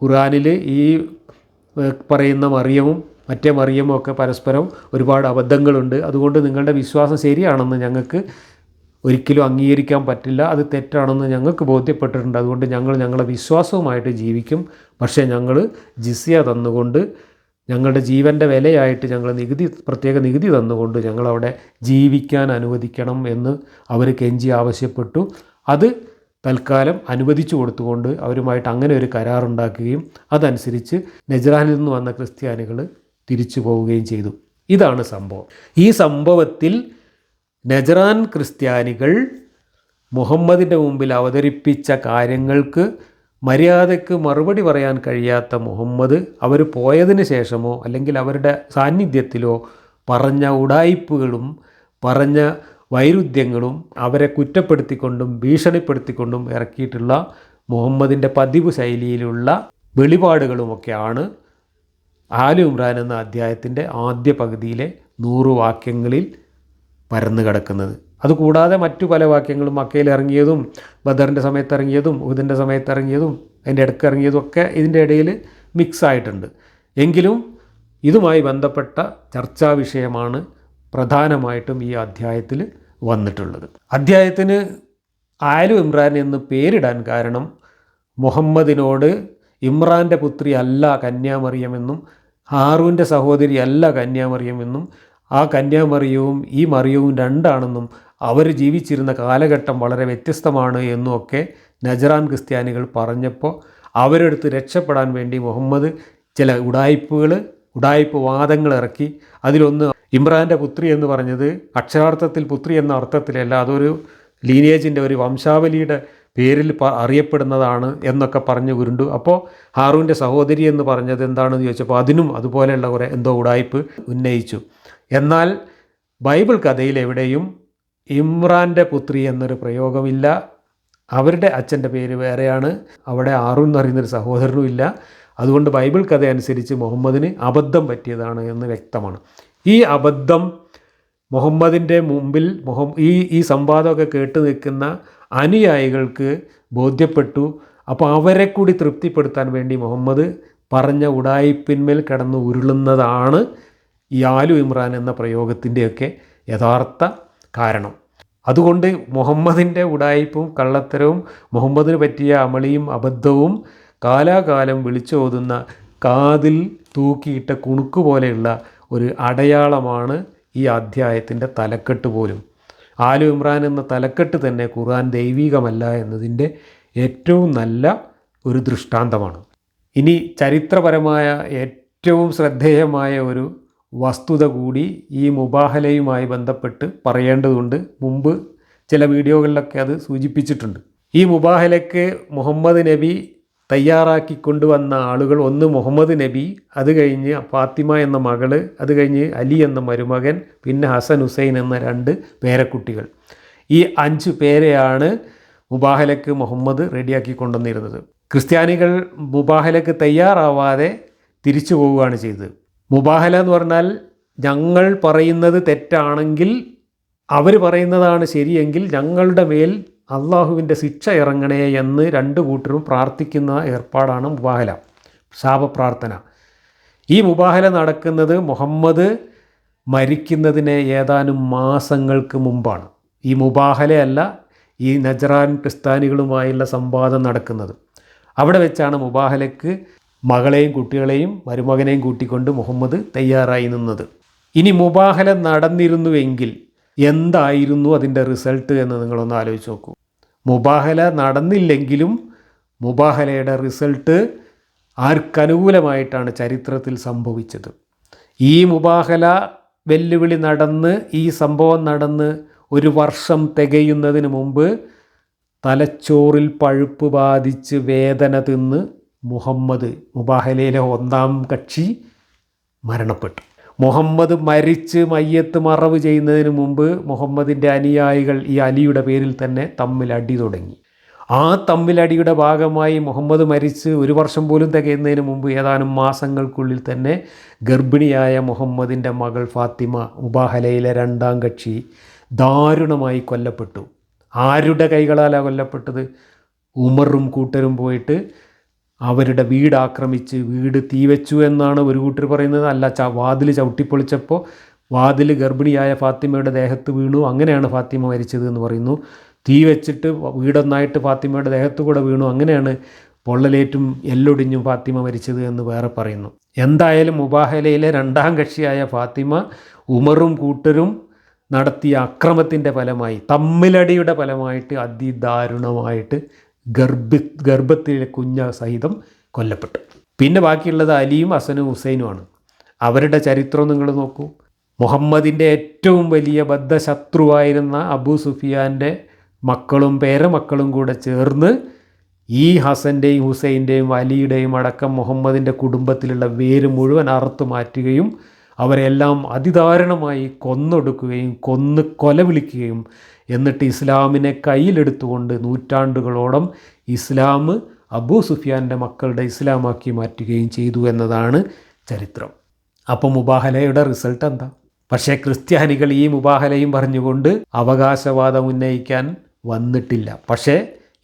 ഖുർആനിൽ ഈ പറയുന്ന മറിയമും മറ്റേ മറിയമും ഒക്കെ പരസ്പരം ഒരുപാട് അബദ്ധങ്ങളുണ്ട്. അതുകൊണ്ട് നിങ്ങളുടെ വിശ്വാസം ശരിയാണെന്ന് ഞങ്ങൾക്ക് ഒരിക്കലും അംഗീകരിക്കാൻ പറ്റില്ല, അത് തെറ്റാണെന്ന് ഞങ്ങൾക്ക് ബോധ്യപ്പെട്ടിട്ടുണ്ട്. അതുകൊണ്ട് ഞങ്ങളുടെ വിശ്വാസവുമായിട്ട് ജീവിക്കും, പക്ഷേ ഞങ്ങൾ ജിസിയ തന്നുകൊണ്ട് ഞങ്ങളുടെ ജീവൻ്റെ വിലയായിട്ട് ഞങ്ങൾ പ്രത്യേക നികുതി തന്നുകൊണ്ട് ഞങ്ങളവിടെ ജീവിക്കാൻ അനുവദിക്കണം എന്ന് അവർ കെഞ്ചി ആവശ്യപ്പെട്ടു. അത് തൽക്കാലം അനുവദിച്ചു കൊടുത്തുകൊണ്ട് അവരുമായിട്ട് അങ്ങനെ ഒരു കരാറുണ്ടാക്കുകയും അതനുസരിച്ച് നജ്റാനിൽ നിന്ന് വന്ന ക്രിസ്ത്യാനികൾ തിരിച്ചു പോവുകയും ചെയ്തു. ഇതാണ് സംഭവം. ഈ സംഭവത്തിൽ നജ്റാൻ ക്രിസ്ത്യാനികൾ മുഹമ്മദിൻ്റെ മുമ്പിൽ അവതരിപ്പിച്ച കാര്യങ്ങൾക്ക് മര്യാദയ്ക്ക് മറുപടി പറയാൻ കഴിയാത്ത മുഹമ്മദ് അവർ പോയതിന് ശേഷമോ അല്ലെങ്കിൽ അവരുടെ സാന്നിധ്യത്തിലോ പറഞ്ഞ ഉഡായിപ്പുകളും പറഞ്ഞ വൈരുദ്ധ്യങ്ങളും അവരെ കുറ്റപ്പെടുത്തിക്കൊണ്ടും ഭീഷണിപ്പെടുത്തിക്കൊണ്ടും ഇറക്കിയിട്ടുള്ള മുഹമ്മദിൻ്റെ പതിവ് ശൈലിയിലുള്ള വെളിപാടുകളുമൊക്കെയാണ് ആലു ഇമ്രാൻ എന്ന അധ്യായത്തിൻ്റെ ആദ്യ പകുതിയിലെ 100 വാക്യങ്ങളിൽ പരന്നു കിടക്കുന്നത്. അതുകൂടാതെ മറ്റു പല വാക്യങ്ങളും മക്കയിൽ ഇറങ്ങിയതും ബദറിൻ്റെ സമയത്ത് ഇറങ്ങിയതും ഉഹദിൻ്റെ സമയത്ത് ഇറങ്ങിയതും അതിൻ്റെ ഇടയ്ക്ക് ഇറങ്ങിയതും ഒക്കെ ഇതിൻ്റെ ഇടയിൽ മിക്സ് ആയിട്ടുണ്ട്. എങ്കിലും ഇതുമായി ബന്ധപ്പെട്ട ചർച്ചാ വിഷയമാണ് പ്രധാനമായിട്ടും ഈ അധ്യായത്തിൽ വന്നിട്ടുള്ളത്. അധ്യായത്തിന് ആലു ഇമ്രാൻ എന്ന് പേരിടാൻ കാരണം മുഹമ്മദിനോട് ഇമ്രാൻ്റെ പുത്രി അല്ല കന്യാമറിയമെന്നും ഹാറൂൻ്റെ സഹോദരി അല്ല കന്യാമറിയമെന്നും ആ കന്യാമറിയവും ഈ മറിയവും രണ്ടാണെന്നും അവർ ജീവിച്ചിരുന്ന കാലഘട്ടം വളരെ വ്യത്യസ്തമാണ് എന്നുമൊക്കെ നജ്റാൻ ക്രിസ്ത്യാനികൾ പറഞ്ഞപ്പോൾ അവരെടുത്ത് രക്ഷപ്പെടാൻ വേണ്ടി മുഹമ്മദ് ചില ഉഡായിപ്പ് വാദങ്ങൾ ഇറക്കി. അതിലൊന്ന് ഇമ്രാൻ്റെ പുത്രി എന്ന് പറഞ്ഞത് അക്ഷരാർത്ഥത്തിൽ പുത്രി എന്ന അർത്ഥത്തിലല്ല, അതൊരു ലീനിയേജിൻ്റെ ഒരു വംശാവലിയുടെ പേരിൽ അറിയപ്പെടുന്നതാണ് എന്നൊക്കെ പറഞ്ഞു ഉരുണ്ടു. അപ്പോൾ ഹാറൂൻ്റെ സഹോദരി എന്ന് പറഞ്ഞത് എന്താണെന്ന് ചോദിച്ചപ്പോൾ അതിനും അതുപോലെയുള്ള കുറേ എന്തോ ഉഡായിപ്പ് ഉന്നയിച്ചു. എന്നാൽ ബൈബിൾ കഥയിൽ എവിടെയും ഇമ്രാൻ്റെ പുത്രി എന്നൊരു പ്രയോഗമില്ല. അവരുടെ അച്ഛൻ്റെ പേര് വേറെയാണ്, അവിടെ ഹാറൂൻ എന്ന് പറയുന്നൊരു സഹോദരനും ഇല്ല. അതുകൊണ്ട് ബൈബിൾ കഥ അനുസരിച്ച് മുഹമ്മദിന് അബദ്ധം പറ്റിയതാണ് എന്ന് വ്യക്തമാണ്. ഈ അബദ്ധം മുഹമ്മദിൻ്റെ മുമ്പിൽ ഈ സംവാദമൊക്കെ കേട്ട് നിൽക്കുന്ന അനുയായികൾക്ക് ബോധ്യപ്പെട്ടു. അപ്പോൾ അവരെ കൂടി തൃപ്തിപ്പെടുത്താൻ വേണ്ടി മുഹമ്മദ് പറഞ്ഞ ഉഡായിപ്പിന്മേൽ കിടന്ന് ഉരുളുന്നതാണ് ഈ ആലു ഇമ്രാൻ എന്ന പ്രയോഗത്തിൻ്റെയൊക്കെ യഥാർത്ഥ കാരണം. അതുകൊണ്ട് മുഹമ്മദിൻ്റെ ഉഡായിപ്പും കള്ളത്തരവും മുഹമ്മദിന് പറ്റിയ അമളിയും അബദ്ധവും കാലാകാലം വിളിച്ചോതുന്ന കാതിൽ തൂക്കിയിട്ട കുണുക്ക് പോലെയുള്ള ഒരു അടയാളമാണ് ഈ അധ്യായത്തിൻ്റെ തലക്കെട്ട് പോലും. ആലു ഇമ്രാൻ എന്ന തലക്കെട്ട് തന്നെ ഖുർആൻ ദൈവികമല്ല എന്നതിൻ്റെ ഏറ്റവും നല്ല ഒരു ദൃഷ്ടാന്തമാണ്. ഇനി ചരിത്രപരമായ ഏറ്റവും ശ്രദ്ധേയമായ ഒരു വസ്തുത കൂടി ഈ മുബാഹലയുമായി ബന്ധപ്പെട്ട് പറയേണ്ടതുണ്ട്. മുമ്പ് ചില വീഡിയോകളിലൊക്കെ അത് സൂചിപ്പിച്ചിട്ടുണ്ട്. ഈ മുബാഹലയ്ക്ക് മുഹമ്മദ് നബി തയ്യാറാക്കി കൊണ്ടുവന്ന ആളുകൾ, ഒന്ന് മുഹമ്മദ് നബി, അത് കഴിഞ്ഞ് ഫാത്തിമ എന്ന മകൾ, അത് കഴിഞ്ഞ് അലി എന്ന മരുമകൻ, പിന്നെ ഹസൻ ഹുസൈൻ എന്ന 2 പേരക്കുട്ടികൾ. ഈ 5 പേരെയാണ് മുബാഹലക്ക് മുഹമ്മദ് റെഡിയാക്കി കൊണ്ടുവന്നിരുന്നത്. ക്രിസ്ത്യാനികൾ മുബാഹലക്ക് തയ്യാറാവാതെ തിരിച്ചു പോവുകയാണ് ചെയ്തത്. മുബാഹല എന്ന് പറഞ്ഞാൽ ഞങ്ങൾ പറയുന്നത് തെറ്റാണെങ്കിൽ, അവർ പറയുന്നതാണ് ശരിയെങ്കിൽ ഞങ്ങളുടെ മേൽ അള്ളാഹുവിൻ്റെ ശിക്ഷ ഇറങ്ങണേ എന്ന് 2 കൂട്ടരും പ്രാർത്ഥിക്കുന്ന ഏർപ്പാടാണ് മുബാഹല, ശാപപ്രാർത്ഥന. ഈ മുബാഹല നടക്കുന്നത് മുഹമ്മദ് മരിക്കുന്നതിന് ഏതാനും മാസങ്ങൾക്ക് മുമ്പാണ്. ഈ മുബാഹലയല്ല ഈ നജ്റാൻ ക്രിസ്ത്യാനികളുമായുള്ള സംവാദം നടക്കുന്നത്. അവിടെ വെച്ചാണ് മുബാഹലക്ക് മകളെയും കുട്ടികളെയും മരുമകനെയും കൂട്ടിക്കൊണ്ട് മുഹമ്മദ് തയ്യാറായി നിന്നത്. ഇനി മുബാഹല നടന്നിരുന്നുവെങ്കിൽ എന്തായിരുന്നു അതിൻ്റെ റിസൾട്ട് എന്ന് നിങ്ങളൊന്ന് ആലോചിച്ച് നോക്കൂ. മുബാഹല നടന്നില്ലെങ്കിലും മുബാഹലയുടെ റിസൾട്ട് ആർക്കനുകൂലമായിട്ടാണ് ചരിത്രത്തിൽ സംഭവിച്ചത്. ഈ മുബാഹല വെല്ലുവിളി നടന്ന്, ഈ സംഭവം നടന്ന് 1 വർഷം തികയുന്നതിന് മുമ്പ് തലച്ചോറിൽ പഴുപ്പ് ബാധിച്ച് വേദന തിന്ന് മുഹമ്മദ്, മുബാഹലയിലെ 1ാം കക്ഷി, മരണപ്പെട്ടു. മുഹമ്മദ് മരിച്ച് മയ്യത്ത് മറവ് ചെയ്യുന്നതിന് മുമ്പ് മുഹമ്മദിൻ്റെ അനുയായികൾ ഈ അലിയുടെ പേരിൽ തന്നെ തമ്മിലടി തുടങ്ങി. ആ തമ്മിലടിയുടെ ഭാഗമായി മുഹമ്മദ് മരിച്ച് 1 വർഷം പോലും തികയുന്നതിന് മുമ്പ് ഏതാനും മാസങ്ങൾക്കുള്ളിൽ തന്നെ ഗർഭിണിയായ മുഹമ്മദിൻ്റെ മകൾ ഫാത്തിമ, മുബാഹലയിലെ 2ാം കക്ഷി, ദാരുണമായി കൊല്ലപ്പെട്ടു. ആരുടെ കൈകളാലാണ് കൊല്ലപ്പെട്ടത്? ഉമറും കൂട്ടരും പോയിട്ട് അവരുടെ വീട് ആക്രമിച്ച് വീട് തീവച്ചു എന്നാണ് ഒരു കൂട്ടർ പറയുന്നത്. അല്ല, വാതിൽ ചവിട്ടിപ്പൊളിച്ചപ്പോൾ വാതിൽ ഗർഭിണിയായ ഫാത്തിമയുടെ ദേഹത്ത് വീണു, അങ്ങനെയാണ് ഫാത്തിമ മരിച്ചത് എന്ന് പറയുന്നു. തീ വെച്ചിട്ട് വീടൊന്നായിട്ട് ഫാത്തിമയുടെ ദേഹത്ത് കൂടെ വീണു, അങ്ങനെയാണ് പൊള്ളലേറ്റും എല്ലൊടിഞ്ഞും ഫാത്തിമ മരിച്ചത് എന്ന് വേറെ പറയുന്നു. എന്തായാലും മുബാഹലയിലെ 2ാം കക്ഷിയായ ഫാത്തിമ ഉമറും കൂട്ടരും നടത്തിയ അക്രമത്തിൻ്റെ ഫലമായി, തമ്മിലടിയുടെ ഫലമായിട്ട് അതിദാരുണമായിട്ട് ഗർഭത്തിലെ കുഞ്ഞ സഹിതം കൊല്ലപ്പെട്ടു. പിന്നെ ബാക്കിയുള്ളത് അലിയും ഹസനും ഹുസൈനുമാണ്. അവരുടെ ചരിത്രം നിങ്ങൾ നോക്കൂ. മുഹമ്മദിൻ്റെ ഏറ്റവും വലിയ ബദ്ധശത്രുവായിരുന്ന അബൂ സുഫിയാൻ്റെ മക്കളും പേരമക്കളും കൂടെ ചേർന്ന് ഈ ഹസൻ്റെയും ഹുസൈൻ്റെയും അലിയുടെയും അടക്കം മുഹമ്മദിൻ്റെ കുടുംബത്തിലുള്ള വേര് മുഴുവൻ അറുത്തു മാറ്റുകയും അവരെല്ലാം അതിദാരുണമായി കൊന്നൊടുക്കുകയും കൊല വിളിക്കുകയും എന്നിട്ട് ഇസ്ലാമിനെ കയ്യിലെടുത്തുകൊണ്ട് നൂറ്റാണ്ടുകളോളം ഇസ്ലാം അബൂ സുഫിയാൻ്റെ മക്കളുടെ ഇസ്ലാമാക്കി മാറ്റുകയും ചെയ്തു എന്നതാണ് ചരിത്രം. അപ്പോൾ മുബാഹലയുടെ റിസൾട്ട് എന്താ? പക്ഷേ ക്രിസ്ത്യാനികൾ ഈ മുബാഹലയും പറഞ്ഞുകൊണ്ട് അവകാശവാദം ഉന്നയിക്കാൻ വന്നിട്ടില്ല. പക്ഷേ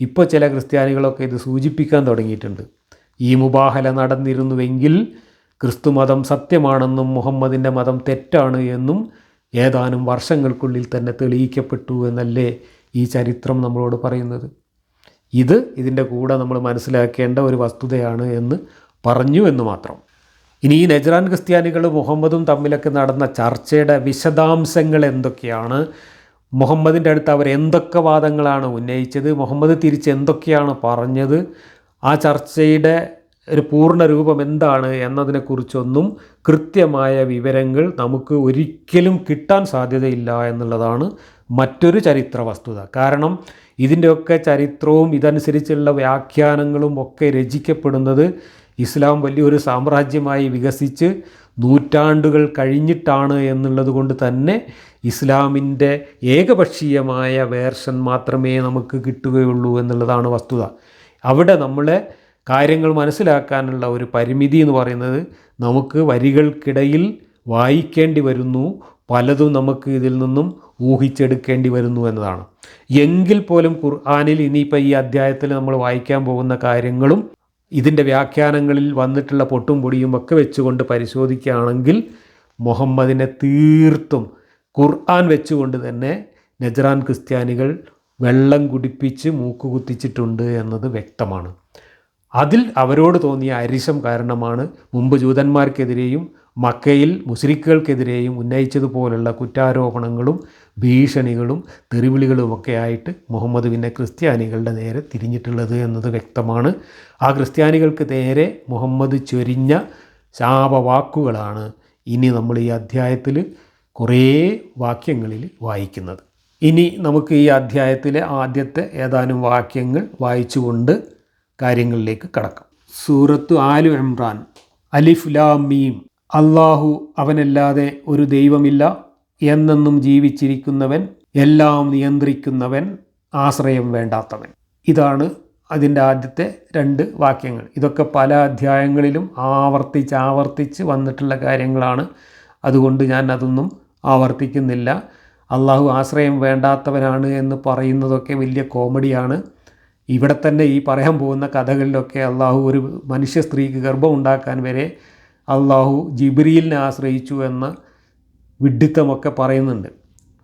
ഇപ്പോൾ ചില ക്രിസ്ത്യാനികളൊക്കെ ഇത് സൂചിപ്പിക്കാൻ തുടങ്ങിയിട്ടുണ്ട്. ഈ മുബാഹല നടന്നിരുന്നുവെങ്കിൽ ക്രിസ്തുമതം സത്യമാണെന്നും മുഹമ്മദിൻ്റെ മതം തെറ്റാണ് എന്നും ഏതാനും വർഷങ്ങൾക്കുള്ളിൽ തന്നെ തെളിയിക്കപ്പെട്ടു എന്നല്ലേ ഈ ചരിത്രം നമ്മളോട് പറയുന്നത്. ഇതിൻ്റെ കൂടെ നമ്മൾ മനസ്സിലാക്കേണ്ട ഒരു വസ്തുതയാണ് എന്ന് പറഞ്ഞു എന്ന് മാത്രം. ഇനി ഈ നജ്റാൻ ക്രിസ്ത്യാനികളും മുഹമ്മദും തമ്മിലൊക്കെ നടന്ന ചർച്ചയുടെ വിശദാംശങ്ങൾ എന്തൊക്കെയാണ്, മുഹമ്മദിൻ്റെ അടുത്ത് അവർ എന്തൊക്കെ വാദങ്ങളാണ് ഉന്നയിച്ചത്, മുഹമ്മദ് തിരിച്ച് എന്തൊക്കെയാണ് പറഞ്ഞത്, ആ ചർച്ചയുടെ ഒരു പൂർണ്ണ രൂപം എന്താണ് എന്നതിനെക്കുറിച്ചൊന്നും കൃത്യമായ വിവരങ്ങൾ നമുക്ക് ഒരിക്കലും കിട്ടാൻ സാധ്യതയില്ല എന്നുള്ളതാണ് മറ്റൊരു ചരിത്ര വസ്തുത. കാരണം ഇതിൻ്റെയൊക്കെ ചരിത്രവും ഇതനുസരിച്ചുള്ള വ്യാഖ്യാനങ്ങളും ഒക്കെ രചിക്കപ്പെടുന്നത് ഇസ്ലാം വലിയൊരു സാമ്രാജ്യമായി വികസിച്ച് നൂറ്റാണ്ടുകൾ കഴിഞ്ഞിട്ടാണ് എന്നുള്ളത് കൊണ്ട് തന്നെ ഇസ്ലാമിൻ്റെ ഏകപക്ഷീയമായ വേർഷൻ മാത്രമേ നമുക്ക് കിട്ടുകയുള്ളൂ എന്നുള്ളതാണ് വസ്തുത. അവിടെ നമ്മളെ കാര്യങ്ങൾ മനസ്സിലാക്കാനുള്ള ഒരു പരിമിതി എന്ന് പറയുന്നത് നമുക്ക് വരികൾക്കിടയിൽ വായിക്കേണ്ടി വരുന്നു, പലതും നമുക്ക് ഇതിൽ നിന്നും ഊഹിച്ചെടുക്കേണ്ടി വരുന്നു എന്നതാണ്. എങ്കിൽ പോലും ഖുർആനിൽ ഇനിയിപ്പോൾ ഈ അധ്യായത്തിൽ നമ്മൾ വായിക്കാൻ പോകുന്ന കാര്യങ്ങളും ഇതിൻ്റെ വ്യാഖ്യാനങ്ങളിൽ വന്നിട്ടുള്ള പൊട്ടും പൊടിയും ഒക്കെ വെച്ചുകൊണ്ട് പരിശോധിക്കുകയാണെങ്കിൽ മുഹമ്മദിനെ തീർത്തും ഖുർആൻ വെച്ചുകൊണ്ട് തന്നെ നജ്റാൻ ക്രിസ്ത്യാനികൾ വെള്ളം കുടിപ്പിച്ച് മൂക്കുകുത്തിച്ചിട്ടുണ്ട് എന്നത് വ്യക്തമാണ്. അതിൽ അവരോട് തോന്നിയ അരിശം കാരണമാണ് മുമ്പ് ജൂതന്മാർക്കെതിരെയും മക്കയിൽ മുശ്രിക്കുകൾക്കെതിരെയും ഉന്നയിച്ചതുപോലുള്ള കുറ്റാരോപണങ്ങളും ഭീഷണികളും തെറിവിളികളുമൊക്കെ ആയിട്ട് മുഹമ്മദ് പിന്നെ ക്രിസ്ത്യാനികളുടെ നേരെ തിരിഞ്ഞിട്ടുള്ളത് എന്നത് വ്യക്തമാണ്. ആ ക്രിസ്ത്യാനികൾക്ക് നേരെ മുഹമ്മദ് ചൊരിഞ്ഞ ശാപവാക്കുകളാണ് ഇനി നമ്മൾ ഈ അധ്യായത്തിൽ കുറേ വാക്യങ്ങളിൽ വായിക്കുന്നത്. ഇനി നമുക്ക് ഈ അധ്യായത്തിലെ ആദ്യത്തെ ഏതാനും വാക്യങ്ങൾ വായിച്ചുകൊണ്ട് കാര്യങ്ങളിലേക്ക് കടക്കാം. സൂറത്ത് ആലു ഇമ്രാൻ. അലിഫ് ലാം മീം. അല്ലാഹു അവനല്ലാതെ ഒരു ദൈവമില്ല, എന്നെന്നും ജീവിച്ചിരിക്കുന്നവൻ, എല്ലാം നിയന്ത്രിക്കുന്നവൻ, ആശ്രയം വേണ്ടാത്തവൻ. ഇതാണ് അതിൻ്റെ ആദ്യത്തെ 2 വാക്യങ്ങൾ. ഇതൊക്കെ പല അധ്യായങ്ങളിലും ആവർത്തിച്ച് വന്നിട്ടുള്ള കാര്യങ്ങളാണ്. അതുകൊണ്ട് ഞാൻ അതൊന്നും ആവർത്തിക്കുന്നില്ല. അള്ളാഹു ആശ്രയം വേണ്ടാത്തവനാണ് എന്ന് പറയുന്നതൊക്കെ വലിയ കോമഡിയാണ്. ഇവിടെ തന്നെ ഈ പറയാൻ പോകുന്ന കഥകളിലൊക്കെ അള്ളാഹു ഒരു മനുഷ്യ സ്ത്രീക്ക് ഗർഭം ഉണ്ടാക്കാൻ വരെ അള്ളാഹു ജിബ്രീലിനെ ആശ്രയിച്ചു എന്ന വിഡ്ഢിത്തമൊക്കെ പറയുന്നുണ്ട്.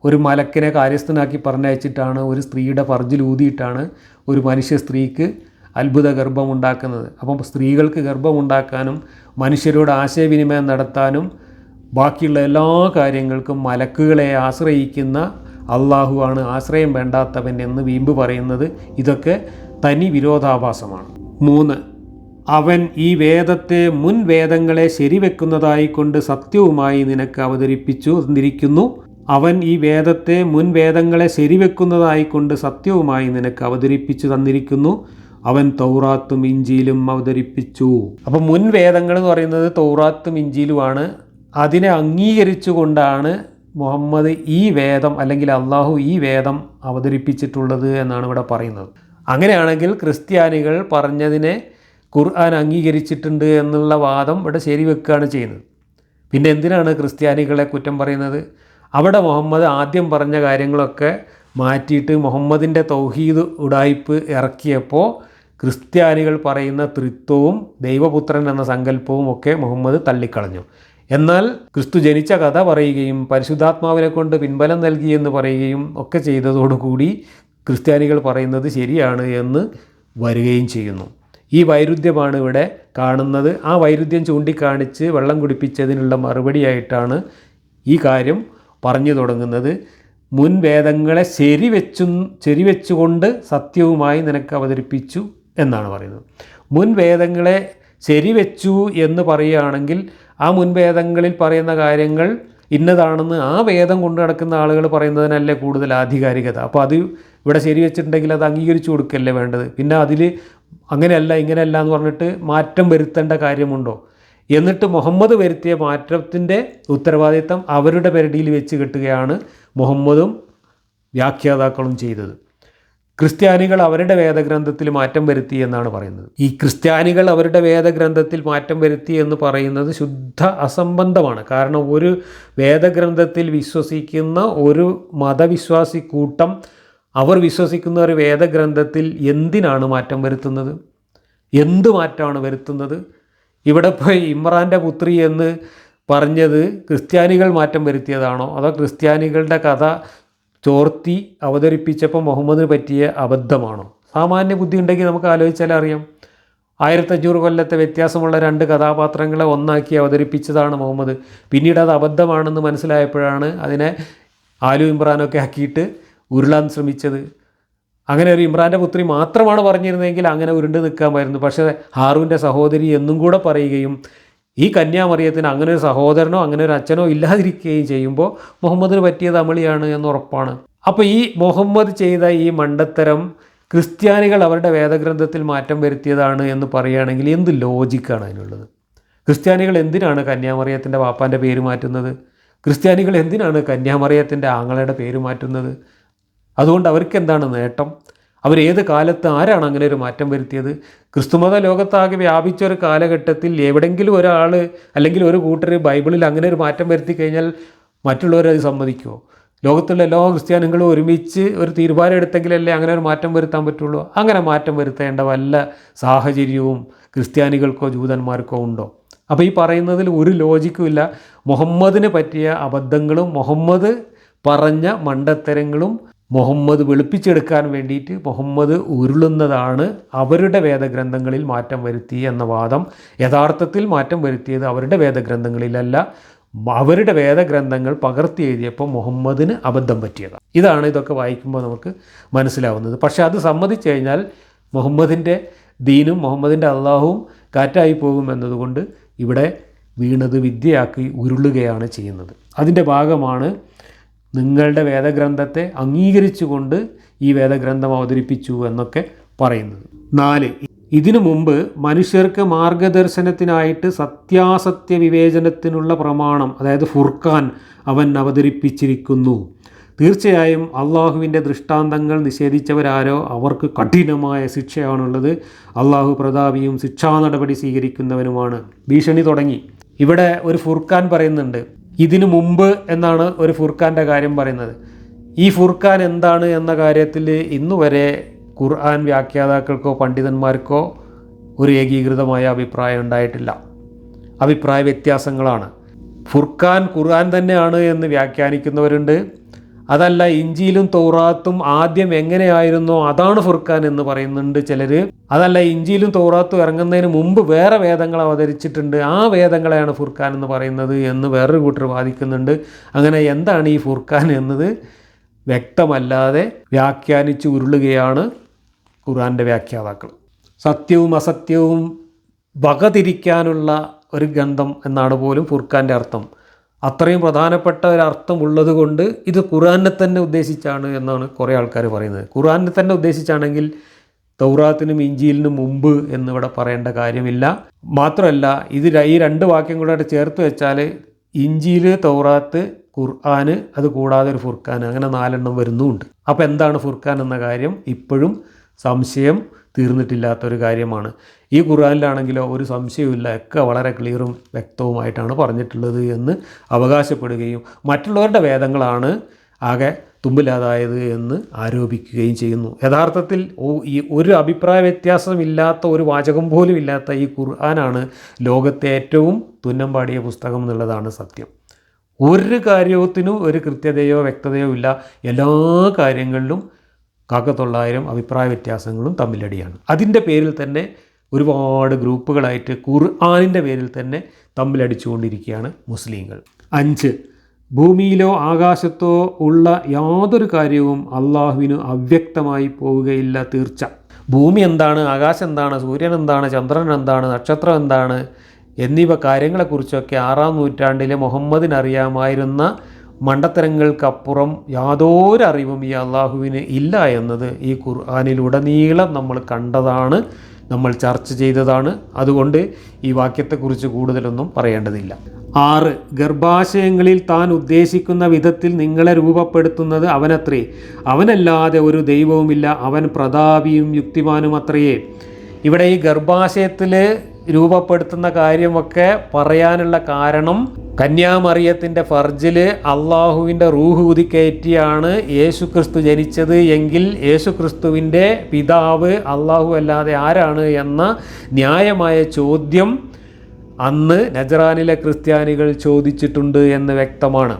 ഒരു മലക്കിനെ കാര്യസ്ഥനാക്കി പറഞ്ഞയച്ചിട്ടാണ്, ഒരു സ്ത്രീയുടെ ഫർജിൽ ഊതിയിട്ടാണ് ഒരു മനുഷ്യ സ്ത്രീക്ക് അത്ഭുത ഗർഭം ഉണ്ടാക്കുന്നത്. അപ്പം സ്ത്രീകൾക്ക് ഗർഭമുണ്ടാക്കാനും മനുഷ്യരോട് ആശയവിനിമയം നടത്താനും ബാക്കിയുള്ള എല്ലാ കാര്യങ്ങൾക്കും മലക്കുകളെ ആശ്രയിക്കുന്ന അള്ളാഹുവാണ് ആശ്രയം വേണ്ടാത്തവൻ എന്ന് വീമ്പ് പറയുന്നത്. ഇതൊക്കെ തനി വിരോധാഭാസമാണ്. 3. അവൻ ഈ വേദത്തെ മുൻ വേദങ്ങളെ ശരിവെക്കുന്നതായിക്കൊണ്ട് സത്യവുമായി നിനക്ക് അവതരിപ്പിച്ചു തന്നിരിക്കുന്നു. അവൻ ഈ വേദത്തെ മുൻ വേദങ്ങളെ ശരിവെക്കുന്നതായിക്കൊണ്ട് സത്യവുമായി നിനക്ക് അവതരിപ്പിച്ചു തന്നിരിക്കുന്നു. അവൻ തൗറാത്തും ഇഞ്ചീലും അവതരിപ്പിച്ചു. അപ്പം മുൻ വേദങ്ങൾ എന്ന് പറയുന്നത് തൗറാത്തും ഇഞ്ചീലുമാണ്. അതിനെ അംഗീകരിച്ചുകൊണ്ടാണ് മുഹമ്മദ് ഈ വേദം അല്ലെങ്കിൽ അള്ളാഹു ഈ വേദം അവതരിപ്പിച്ചിട്ടുള്ളത് എന്നാണ് ഇവിടെ പറയുന്നത്. അങ്ങനെയാണെങ്കിൽ ക്രിസ്ത്യാനികൾ പറഞ്ഞതിനെ ഖുർആൻ അംഗീകരിച്ചിട്ടുണ്ട് എന്നുള്ള വാദം ഇവിടെ ശരിവെക്കുകയാണ് ചെയ്യുന്നത്. പിന്നെ എന്തിനാണ് ക്രിസ്ത്യാനികളെ കുറ്റം പറയുന്നത്? അവിടെ മുഹമ്മദ് ആദ്യം പറഞ്ഞ കാര്യങ്ങളൊക്കെ മാറ്റിയിട്ട് മുഹമ്മദിൻ്റെ തൗഹീദ് ഉഡായിപ്പ് ഇറക്കിയപ്പോൾ ക്രിസ്ത്യാനികൾ പറയുന്ന ത്രിത്വവും ദൈവപുത്രൻ എന്ന സങ്കല്പവും ഒക്കെ മുഹമ്മദ് തള്ളിക്കളഞ്ഞു. എന്നാൽ ക്രിസ്തു ജനിച്ച കഥ പറയുകയും പരിശുദ്ധാത്മാവിനെ കൊണ്ട് പിൻബലം നൽകിയെന്ന് പറയുകയും ഒക്കെ ചെയ്തതോടുകൂടി ക്രിസ്ത്യാനികൾ പറയുന്നത് ശരിയാണ് എന്ന് വരികയും ചെയ്യുന്നു. ഈ വൈരുദ്ധ്യമാണ് ഇവിടെ കാണുന്നത്. ആ വൈരുദ്ധ്യം ചൂണ്ടിക്കാണിച്ച് വെള്ളം കുടിപ്പിച്ചതിനുള്ള മറുപടിയായിട്ടാണ് ഈ കാര്യം പറഞ്ഞു തുടങ്ങുന്നത്. മുൻ വേദങ്ങളെ ശരിവെച്ചുകൊണ്ട് സത്യവുമായി നിനക്ക് അവതരിപ്പിച്ചു എന്നാണ് പറയുന്നത്. മുൻ വേദങ്ങളെ ശരിവെച്ചു എന്ന് പറയുകയാണെങ്കിൽ ആ മുൻവേദങ്ങളിൽ പറയുന്ന കാര്യങ്ങൾ ഇന്നതാണെന്ന് ആ വേദം കൊണ്ടു നടക്കുന്ന ആളുകൾ പറയുന്നതിനല്ലേ കൂടുതൽ ആധികാരികത. അപ്പോൾ അത് ഇവിടെ ശരിവെച്ചിട്ടുണ്ടെങ്കിൽ അത് അംഗീകരിച്ചു കൊടുക്കല്ലേ വേണ്ടത്. പിന്നെ അതിൽ അങ്ങനെയല്ല ഇങ്ങനെയല്ല എന്ന് പറഞ്ഞിട്ട് മാറ്റം വരുത്തേണ്ട കാര്യമുണ്ടോ? എന്നിട്ട് മുഹമ്മദ് വരുത്തിയ മാറ്റത്തിൻ്റെ ഉത്തരവാദിത്തം അവരുടെ പെരടിയിൽ വെച്ച് കെട്ടുകയാണ് മുഹമ്മദും വ്യാഖ്യാതാക്കളും ചെയ്തത്. ക്രിസ്ത്യാനികൾ അവരുടെ വേദഗ്രന്ഥത്തിൽ മാറ്റം വരുത്തി എന്നാണ് പറയുന്നത്. ഈ ക്രിസ്ത്യാനികൾ അവരുടെ വേദഗ്രന്ഥത്തിൽ മാറ്റം വരുത്തി എന്ന് പറയുന്നത് ശുദ്ധ അസംബന്ധമാണ്. കാരണം ഒരു വേദഗ്രന്ഥത്തിൽ വിശ്വസിക്കുന്ന ഒരു മതവിശ്വാസി കൂട്ടം അവർ വിശ്വസിക്കുന്ന ഒരു വേദഗ്രന്ഥത്തിൽ എന്തിനാണ് മാറ്റം വരുത്തുന്നത്? എന്ത് മാറ്റമാണ് വരുത്തുന്നത്? ഇവിടെ ഇപ്പോൾ ഇമ്രാൻ്റെ പുത്രി എന്ന് പറഞ്ഞത് ക്രിസ്ത്യാനികൾ മാറ്റം വരുത്തിയതാണോ അതോ ക്രിസ്ത്യാനികളുടെ കഥ ചോർത്തി അവതരിപ്പിച്ചപ്പോൾ മുഹമ്മദിന് പറ്റിയ അബദ്ധമാണോ? സാമാന്യ ബുദ്ധി ഉണ്ടെങ്കിൽ നമുക്ക് ആലോചിച്ചാൽ അറിയാം. 1500 കൊല്ലത്തെ വ്യത്യാസമുള്ള 2 കഥാപാത്രങ്ങളെ ഒന്നാക്കി അവതരിപ്പിച്ചതാണ് മുഹമ്മദ്. പിന്നീട് അത് അബദ്ധമാണെന്ന് മനസ്സിലായപ്പോഴാണ് അതിനെ ആലു ഇമ്രാനൊക്കെ ആക്കിയിട്ട് ഉരുളാൻ ശ്രമിച്ചത്. അങ്ങനെ ഒരു ഇമ്രാൻ്റെ പുത്രി മാത്രമാണ് പറഞ്ഞിരുന്നതെങ്കിൽ അങ്ങനെ ഉരുണ്ട് നിൽക്കാമായിരുന്നു. പക്ഷേ ഹാറൂൻ്റെ സഹോദരി എന്നും കൂടെ പറയുകയും ഈ കന്യാമറിയത്തിന് അങ്ങനെ ഒരു സഹോദരനോ അങ്ങനെ ഒരു അച്ഛനോ ഇല്ലാതിരിക്കുകയും ചെയ്യുമ്പോൾ മുഹമ്മദിന് പറ്റിയത് അമളിയാണ് എന്ന് ഉറപ്പാണ്. അപ്പോൾ ഈ മുഹമ്മദ് ചെയ്ത ഈ മണ്ടത്തരം ക്രിസ്ത്യാനികൾ അവരുടെ വേദഗ്രന്ഥത്തിൽ മാറ്റം വരുത്തിയതാണ് എന്ന് പറയുകയാണെങ്കിൽ എന്ത് ലോജിക്കാണ് അതിനുള്ളത്? ക്രിസ്ത്യാനികൾ എന്തിനാണ് കന്യാമറിയത്തിൻ്റെ വാപ്പാൻ്റെ പേര് മാറ്റുന്നത്? ക്രിസ്ത്യാനികൾ എന്തിനാണ് കന്യാമറിയത്തിൻ്റെ ആങ്ങളയുടെ പേര് മാറ്റുന്നത്? അതുകൊണ്ട് അവർക്ക് എന്താണ് നേട്ടം? അവരേത് കാലത്ത് ആരാണ് അങ്ങനെ ഒരു മാറ്റം വരുത്തിയത്? ക്രിസ്തുമത ലോകത്താകെ വ്യാപിച്ച ഒരു കാലഘട്ടത്തിൽ എവിടെയെങ്കിലും ഒരാൾ അല്ലെങ്കിൽ ഒരു കൂട്ടർ ബൈബിളിൽ അങ്ങനെ ഒരു മാറ്റം വരുത്തി കഴിഞ്ഞാൽ മറ്റുള്ളവരത് സമ്മതിക്കുമോ? ലോകത്തുള്ള എല്ലാ ക്രിസ്ത്യാനികളും ഒരുമിച്ച് ഒരു തീരുമാനം എടുത്തെങ്കിലല്ലേ അങ്ങനെ ഒരു മാറ്റം വരുത്താൻ പറ്റുള്ളൂ. അങ്ങനെ മാറ്റം വരുത്തേണ്ട വല്ല സാഹചര്യവും ക്രിസ്ത്യാനികൾക്കോ ജൂതന്മാർക്കോ ഉണ്ടോ? അപ്പോൾ ഈ പറയുന്നതിൽ ഒരു ലോജിക്കും ഇല്ല. മുഹമ്മദിന് പറ്റിയ അബദ്ധങ്ങളും മുഹമ്മദ് പറഞ്ഞ മണ്ടത്തരങ്ങളും മുഹമ്മദ് വെളുപ്പിച്ചെടുക്കാൻ വേണ്ടിയിട്ട് മുഹമ്മദ് ഉരുളുന്നതാണ് അവരുടെ വേദഗ്രന്ഥങ്ങളിൽ മാറ്റം വരുത്തി എന്ന വാദം. യഥാർത്ഥത്തിൽ മാറ്റം വരുത്തിയത് അവരുടെ വേദഗ്രന്ഥങ്ങളിലല്ല, അവരുടെ വേദഗ്രന്ഥങ്ങൾ പകർത്തി എഴുതിയപ്പോൾ മുഹമ്മദിന് അബദ്ധം പറ്റിയതാണ്. ഇതാണ് ഇതൊക്കെ വായിക്കുമ്പോൾ നമുക്ക് മനസ്സിലാവുന്നത്. പക്ഷേ അത് സമ്മതിച്ചു കഴിഞ്ഞാൽ മുഹമ്മദിൻ്റെ ദീനും മുഹമ്മദിൻ്റെ അള്ളാഹുവും കാറ്റായി പോകും എന്നതുകൊണ്ട് ഇവിടെ വീണത് വിദ്യയാക്കി ഉരുളുകയാണ് ചെയ്യുന്നത്. അതിൻ്റെ ഭാഗമാണ് നിങ്ങളുടെ വേദഗ്രന്ഥത്തെ അംഗീകരിച്ചുകൊണ്ട് ഈ വേദഗ്രന്ഥം അവതരിപ്പിച്ചു എന്നൊക്കെ പറയുന്നത്. 4. ഇതിനു മുമ്പ് മനുഷ്യർക്ക് മാർഗദർശനത്തിനായിട്ട് സത്യാസത്യ വിവേചനത്തിനുള്ള പ്രമാണം, അതായത് ഫുർഖാൻ, അവൻ അവതരിപ്പിച്ചിരിക്കുന്നു. തീർച്ചയായും അള്ളാഹുവിൻ്റെ ദൃഷ്ടാന്തങ്ങൾ നിഷേധിച്ചവരാരോ അവർക്ക് കഠിനമായ ശിക്ഷയാണുള്ളത്. അള്ളാഹു പ്രതാപിയും ശിക്ഷാ നടപടി സ്വീകരിക്കുന്നവനുമാണ്. ഭീഷണി തുടങ്ങി. ഇവിടെ ഒരു ഫുർഖാൻ പറയുന്നുണ്ട്. ഇതിനു മുമ്പ് എന്നാണ് ഒരു ഫുർഖാൻ്റെ കാര്യം പറയുന്നത്. ഈ ഫുർഖാൻ എന്താണ് എന്ന കാര്യത്തിൽ ഇന്നുവരെ ഖുർആൻ വ്യാഖ്യാതാക്കൾക്കോ പണ്ഡിതന്മാർക്കോ ഒരു ഏകീകൃതമായ അഭിപ്രായം ഉണ്ടായിട്ടില്ല. അഭിപ്രായ വ്യത്യാസങ്ങളാണ്. ഫുർഖാൻ ഖുർആൻ തന്നെയാണ് എന്ന് വ്യാഖ്യാനിക്കുന്നവരുണ്ട്. അതല്ല, ഇഞ്ചിയിലും തൗറാത്തും ആദ്യം എങ്ങനെയായിരുന്നോ അതാണ് ഫുർഖാൻ എന്ന് പറയുന്നുണ്ട് ചിലർ. അതല്ല, ഇഞ്ചിയിലും തൗറാത്തും ഇറങ്ങുന്നതിന് മുമ്പ് വേറെ വേദങ്ങൾ അവതരിച്ചിട്ടുണ്ട്, ആ വേദങ്ങളെയാണ് ഫുർഖാൻ എന്ന് പറയുന്നത് എന്ന് വേറൊരു കൂട്ടർ വാദിക്കുന്നുണ്ട്. അങ്ങനെ എന്താണ് ഈ ഫുർഖാൻ എന്നത് വ്യക്തമല്ലാതെ വ്യാഖ്യാനിച്ച് ഉരുളുകയാണ് ഖുർആൻ്റെ വ്യാഖ്യാതാക്കൾ. സത്യവും അസത്യവും വകതിരിക്കാനുള്ള ഒരു ഗ്രന്ഥം എന്നാണ് പോലും ഫുർഖാൻ്റെ അർത്ഥം. അത്രയും പ്രധാനപ്പെട്ട ഒരർത്ഥം ഉള്ളത് കൊണ്ട് ഇത് ഖുർആനെ തന്നെ ഉദ്ദേശിച്ചാണ് എന്നാണ് കുറേ ആൾക്കാർ പറയുന്നത്. ഖുർആനെ തന്നെ ഉദ്ദേശിച്ചാണെങ്കിൽ തൗറാത്തിനും ഇഞ്ചീലിനും മുമ്പ് എന്നിവിടെ പറയേണ്ട കാര്യമില്ല. മാത്രമല്ല, ഈ രണ്ട് വാക്യം കൂടെ ചേർത്ത് വെച്ചാൽ ഇഞ്ചീൽ, തൗറാത്ത്, ഖുർആന്, അത് കൂടാതെ ഒരു ഫുർഖാൻ, അങ്ങനെ 4 എണ്ണം വരുന്നുമുണ്ട്. അപ്പോൾ എന്താണ് ഫുർഖാൻ എന്ന കാര്യം ഇപ്പോഴും സംശയം തീർന്നിട്ടില്ലാത്തൊരു കാര്യമാണ്. ഈ ഖുർആനിലാണെങ്കിലോ ഒരു സംശയവുമില്ല, ഒക്കെ വളരെ ക്ലിയറും വ്യക്തവുമായിട്ടാണ് പറഞ്ഞിട്ടുള്ളത് എന്ന് അവകാശപ്പെടുകയും മറ്റുള്ളവരുടെ വേദങ്ങളാണ് ആകെ തുമ്പില്ലാതായത് എന്ന് ആരോപിക്കുകയും ചെയ്യുന്നു. യഥാർത്ഥത്തിൽ ഈ ഒരു അഭിപ്രായ വ്യത്യാസമില്ലാത്ത, ഒരു വാചകം പോലും ഇല്ലാത്ത ഈ ഖുർആനാണ് ലോകത്തെ ഏറ്റവും തുന്നം പാടിയ പുസ്തകം എന്നുള്ളതാണ് സത്യം. ഒരു കാര്യത്തിനും ഒരു കൃത്യതയോ വ്യക്തതയോ ഇല്ല. എല്ലാ കാര്യങ്ങളിലും 900 അഭിപ്രായ വ്യത്യാസങ്ങളും തമ്മിലടിയാണ്. അതിൻ്റെ പേരിൽ തന്നെ ഒരുപാട് ഗ്രൂപ്പുകളായിട്ട് ഖുർആനിൻ്റെ പേരിൽ തന്നെ തമ്മിലടിച്ചുകൊണ്ടിരിക്കുകയാണ് മുസ്ലിങ്ങൾ. 5. ഭൂമിയിലോ ആകാശത്തോ ഉള്ള യാതൊരു കാര്യവും അള്ളാഹുവിന് അവ്യക്തമായി പോവുകയില്ല, തീർച്ച. ഭൂമി എന്താണ്, ആകാശം എന്താണ്, സൂര്യൻ എന്താണ്, ചന്ദ്രൻ എന്താണ്, നക്ഷത്രം എന്താണ് എന്നിവ കാര്യങ്ങളെക്കുറിച്ചൊക്കെ 6-ാം നൂറ്റാണ്ടിലെ മുഹമ്മദിനറിയാമായിരുന്ന മണ്ടത്തരങ്ങൾക്കപ്പുറം യാതൊരു അറിവും ഈ അള്ളാഹുവിന് ഇല്ല എന്നത് ഈ ഖുർആനിലുടനീളം നമ്മൾ കണ്ടതാണ്, നമ്മൾ ചർച്ച ചെയ്തതാണ്. അതുകൊണ്ട് ഈ വാക്യത്തെക്കുറിച്ച് കൂടുതലൊന്നും പറയേണ്ടതില്ല. 6. ഗർഭാശയങ്ങളിൽ താൻ ഉദ്ദേശിക്കുന്ന വിധത്തിൽ നിങ്ങളെ രൂപപ്പെടുത്തുന്നത് അവനത്രേ, അവനല്ലാതെ ഒരു ദൈവവുമില്ല, അവൻ പ്രതാപിയും യുക്തിമാനും അത്രയേ. ഇവിടെ ഈ ഗർഭാശയത്തിൽ രൂപപ്പെടുത്തുന്ന കാര്യമൊക്കെ പറയാനുള്ള കാരണം, കന്യാമറിയത്തിൻ്റെ ഫർജിൽ അള്ളാഹുവിൻ്റെ റൂഹ് ഉദിക്കയറ്റിയാണ് യേശുക്രിസ്തു ജനിച്ചത് എങ്കിൽ യേശുക്രിസ്തുവിൻ്റെ പിതാവ് അള്ളാഹു അല്ലാതെ ആരാണ് എന്ന ന്യായമായ ചോദ്യം അന്ന് നജറാനിലെ ക്രിസ്ത്യാനികൾ ചോദിച്ചിട്ടുണ്ട് എന്ന് വ്യക്തമാണ്.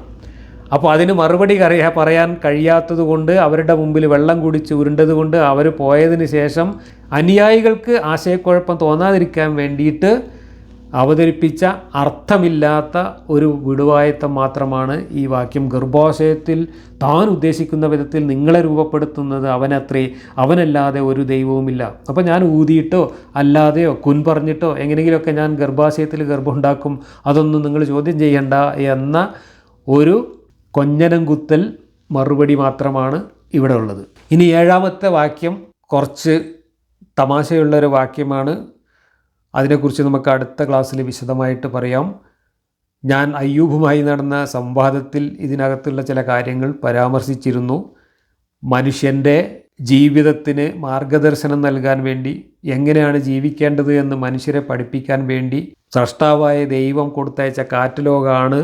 അപ്പോൾ അതിന് മറുപടി പറയാൻ കഴിയാത്തത് കൊണ്ട്, അവരുടെ മുമ്പിൽ വെള്ളം കുടിച്ച് ഉരുണ്ടത് കൊണ്ട്, അവർ പോയതിന് ശേഷം അനുയായികൾക്ക് ആശയക്കുഴപ്പം തോന്നാതിരിക്കാൻ വേണ്ടിയിട്ട് അവതരിപ്പിച്ച അർത്ഥമില്ലാത്ത ഒരു വിടുവായത്തം മാത്രമാണ് ഈ വാക്യം. ഗർഭാശയത്തിൽ താൻ ഉദ്ദേശിക്കുന്ന വിധത്തിൽ നിങ്ങളെ രൂപപ്പെടുത്തുന്നത് അവനത്രേ, അവനല്ലാതെ ഒരു ദൈവവുമില്ല. അപ്പോൾ ഞാൻ ഊതിയിട്ടോ അല്ലാതെയോ കുൻ പറഞ്ഞിട്ടോ എങ്ങനെയെങ്കിലുമൊക്കെ ഞാൻ ഗർഭാശയത്തിൽ ഗർഭമുണ്ടാക്കും, അതൊന്നും നിങ്ങൾ ചോദ്യം ചെയ്യണ്ട എന്ന ഒരു കൊഞ്ഞനം കുത്തൽ മറുപടി മാത്രമാണ് ഇവിടെ ഉള്ളത്. ഇനി 7-ാമത്തെ വാക്യം കുറച്ച് തമാശയുള്ളൊരു വാക്യമാണ്. അതിനെക്കുറിച്ച് നമുക്ക് അടുത്ത ക്ലാസ്സിൽ വിശദമായിട്ട് പറയാം. ഞാൻ അയ്യൂബുമായി നടന്ന സംവാദത്തിൽ ഇതിനകത്തുള്ള ചില കാര്യങ്ങൾ പരാമർശിച്ചിരുന്നു. മനുഷ്യൻ്റെ ജീവിതത്തിന് മാർഗദർശനം നൽകാൻ വേണ്ടി, എങ്ങനെയാണ് ജീവിക്കേണ്ടത് എന്ന് മനുഷ്യരെ പഠിപ്പിക്കാൻ വേണ്ടി സ്രഷ്ടാവായ ദൈവം കൊടുത്തയച്ച കാറ്റലോഗാണ്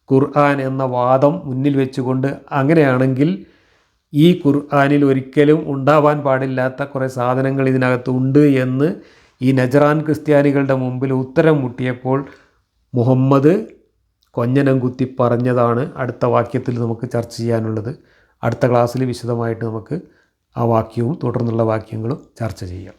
ഖുർആൻ എന്ന വാദം മുന്നിൽ വെച്ചുകൊണ്ട്, അങ്ങനെയാണെങ്കിൽ ഈ ഖുർആനിൽ ഒരിക്കലും ഉണ്ടാവാൻ പാടില്ലാത്ത കുറേ സാധനങ്ങൾ ഇതിനകത്തുണ്ട് എന്ന് ഈ നജറാൻ ക്രിസ്ത്യാനികളുടെ മുമ്പിൽ ഉത്തരം മുട്ടിയപ്പോൾ മുഹമ്മദ് കൊഞ്ഞനം കുത്തി പറഞ്ഞതാണ് അടുത്ത വാക്യത്തിൽ നമുക്ക് ചർച്ച ചെയ്യാനുള്ളത്. അടുത്ത ക്ലാസ്സിൽ വിശദമായിട്ട് നമുക്ക് ആ വാക്യവും തുടർന്നുള്ള വാക്യങ്ങളും ചർച്ച ചെയ്യാം.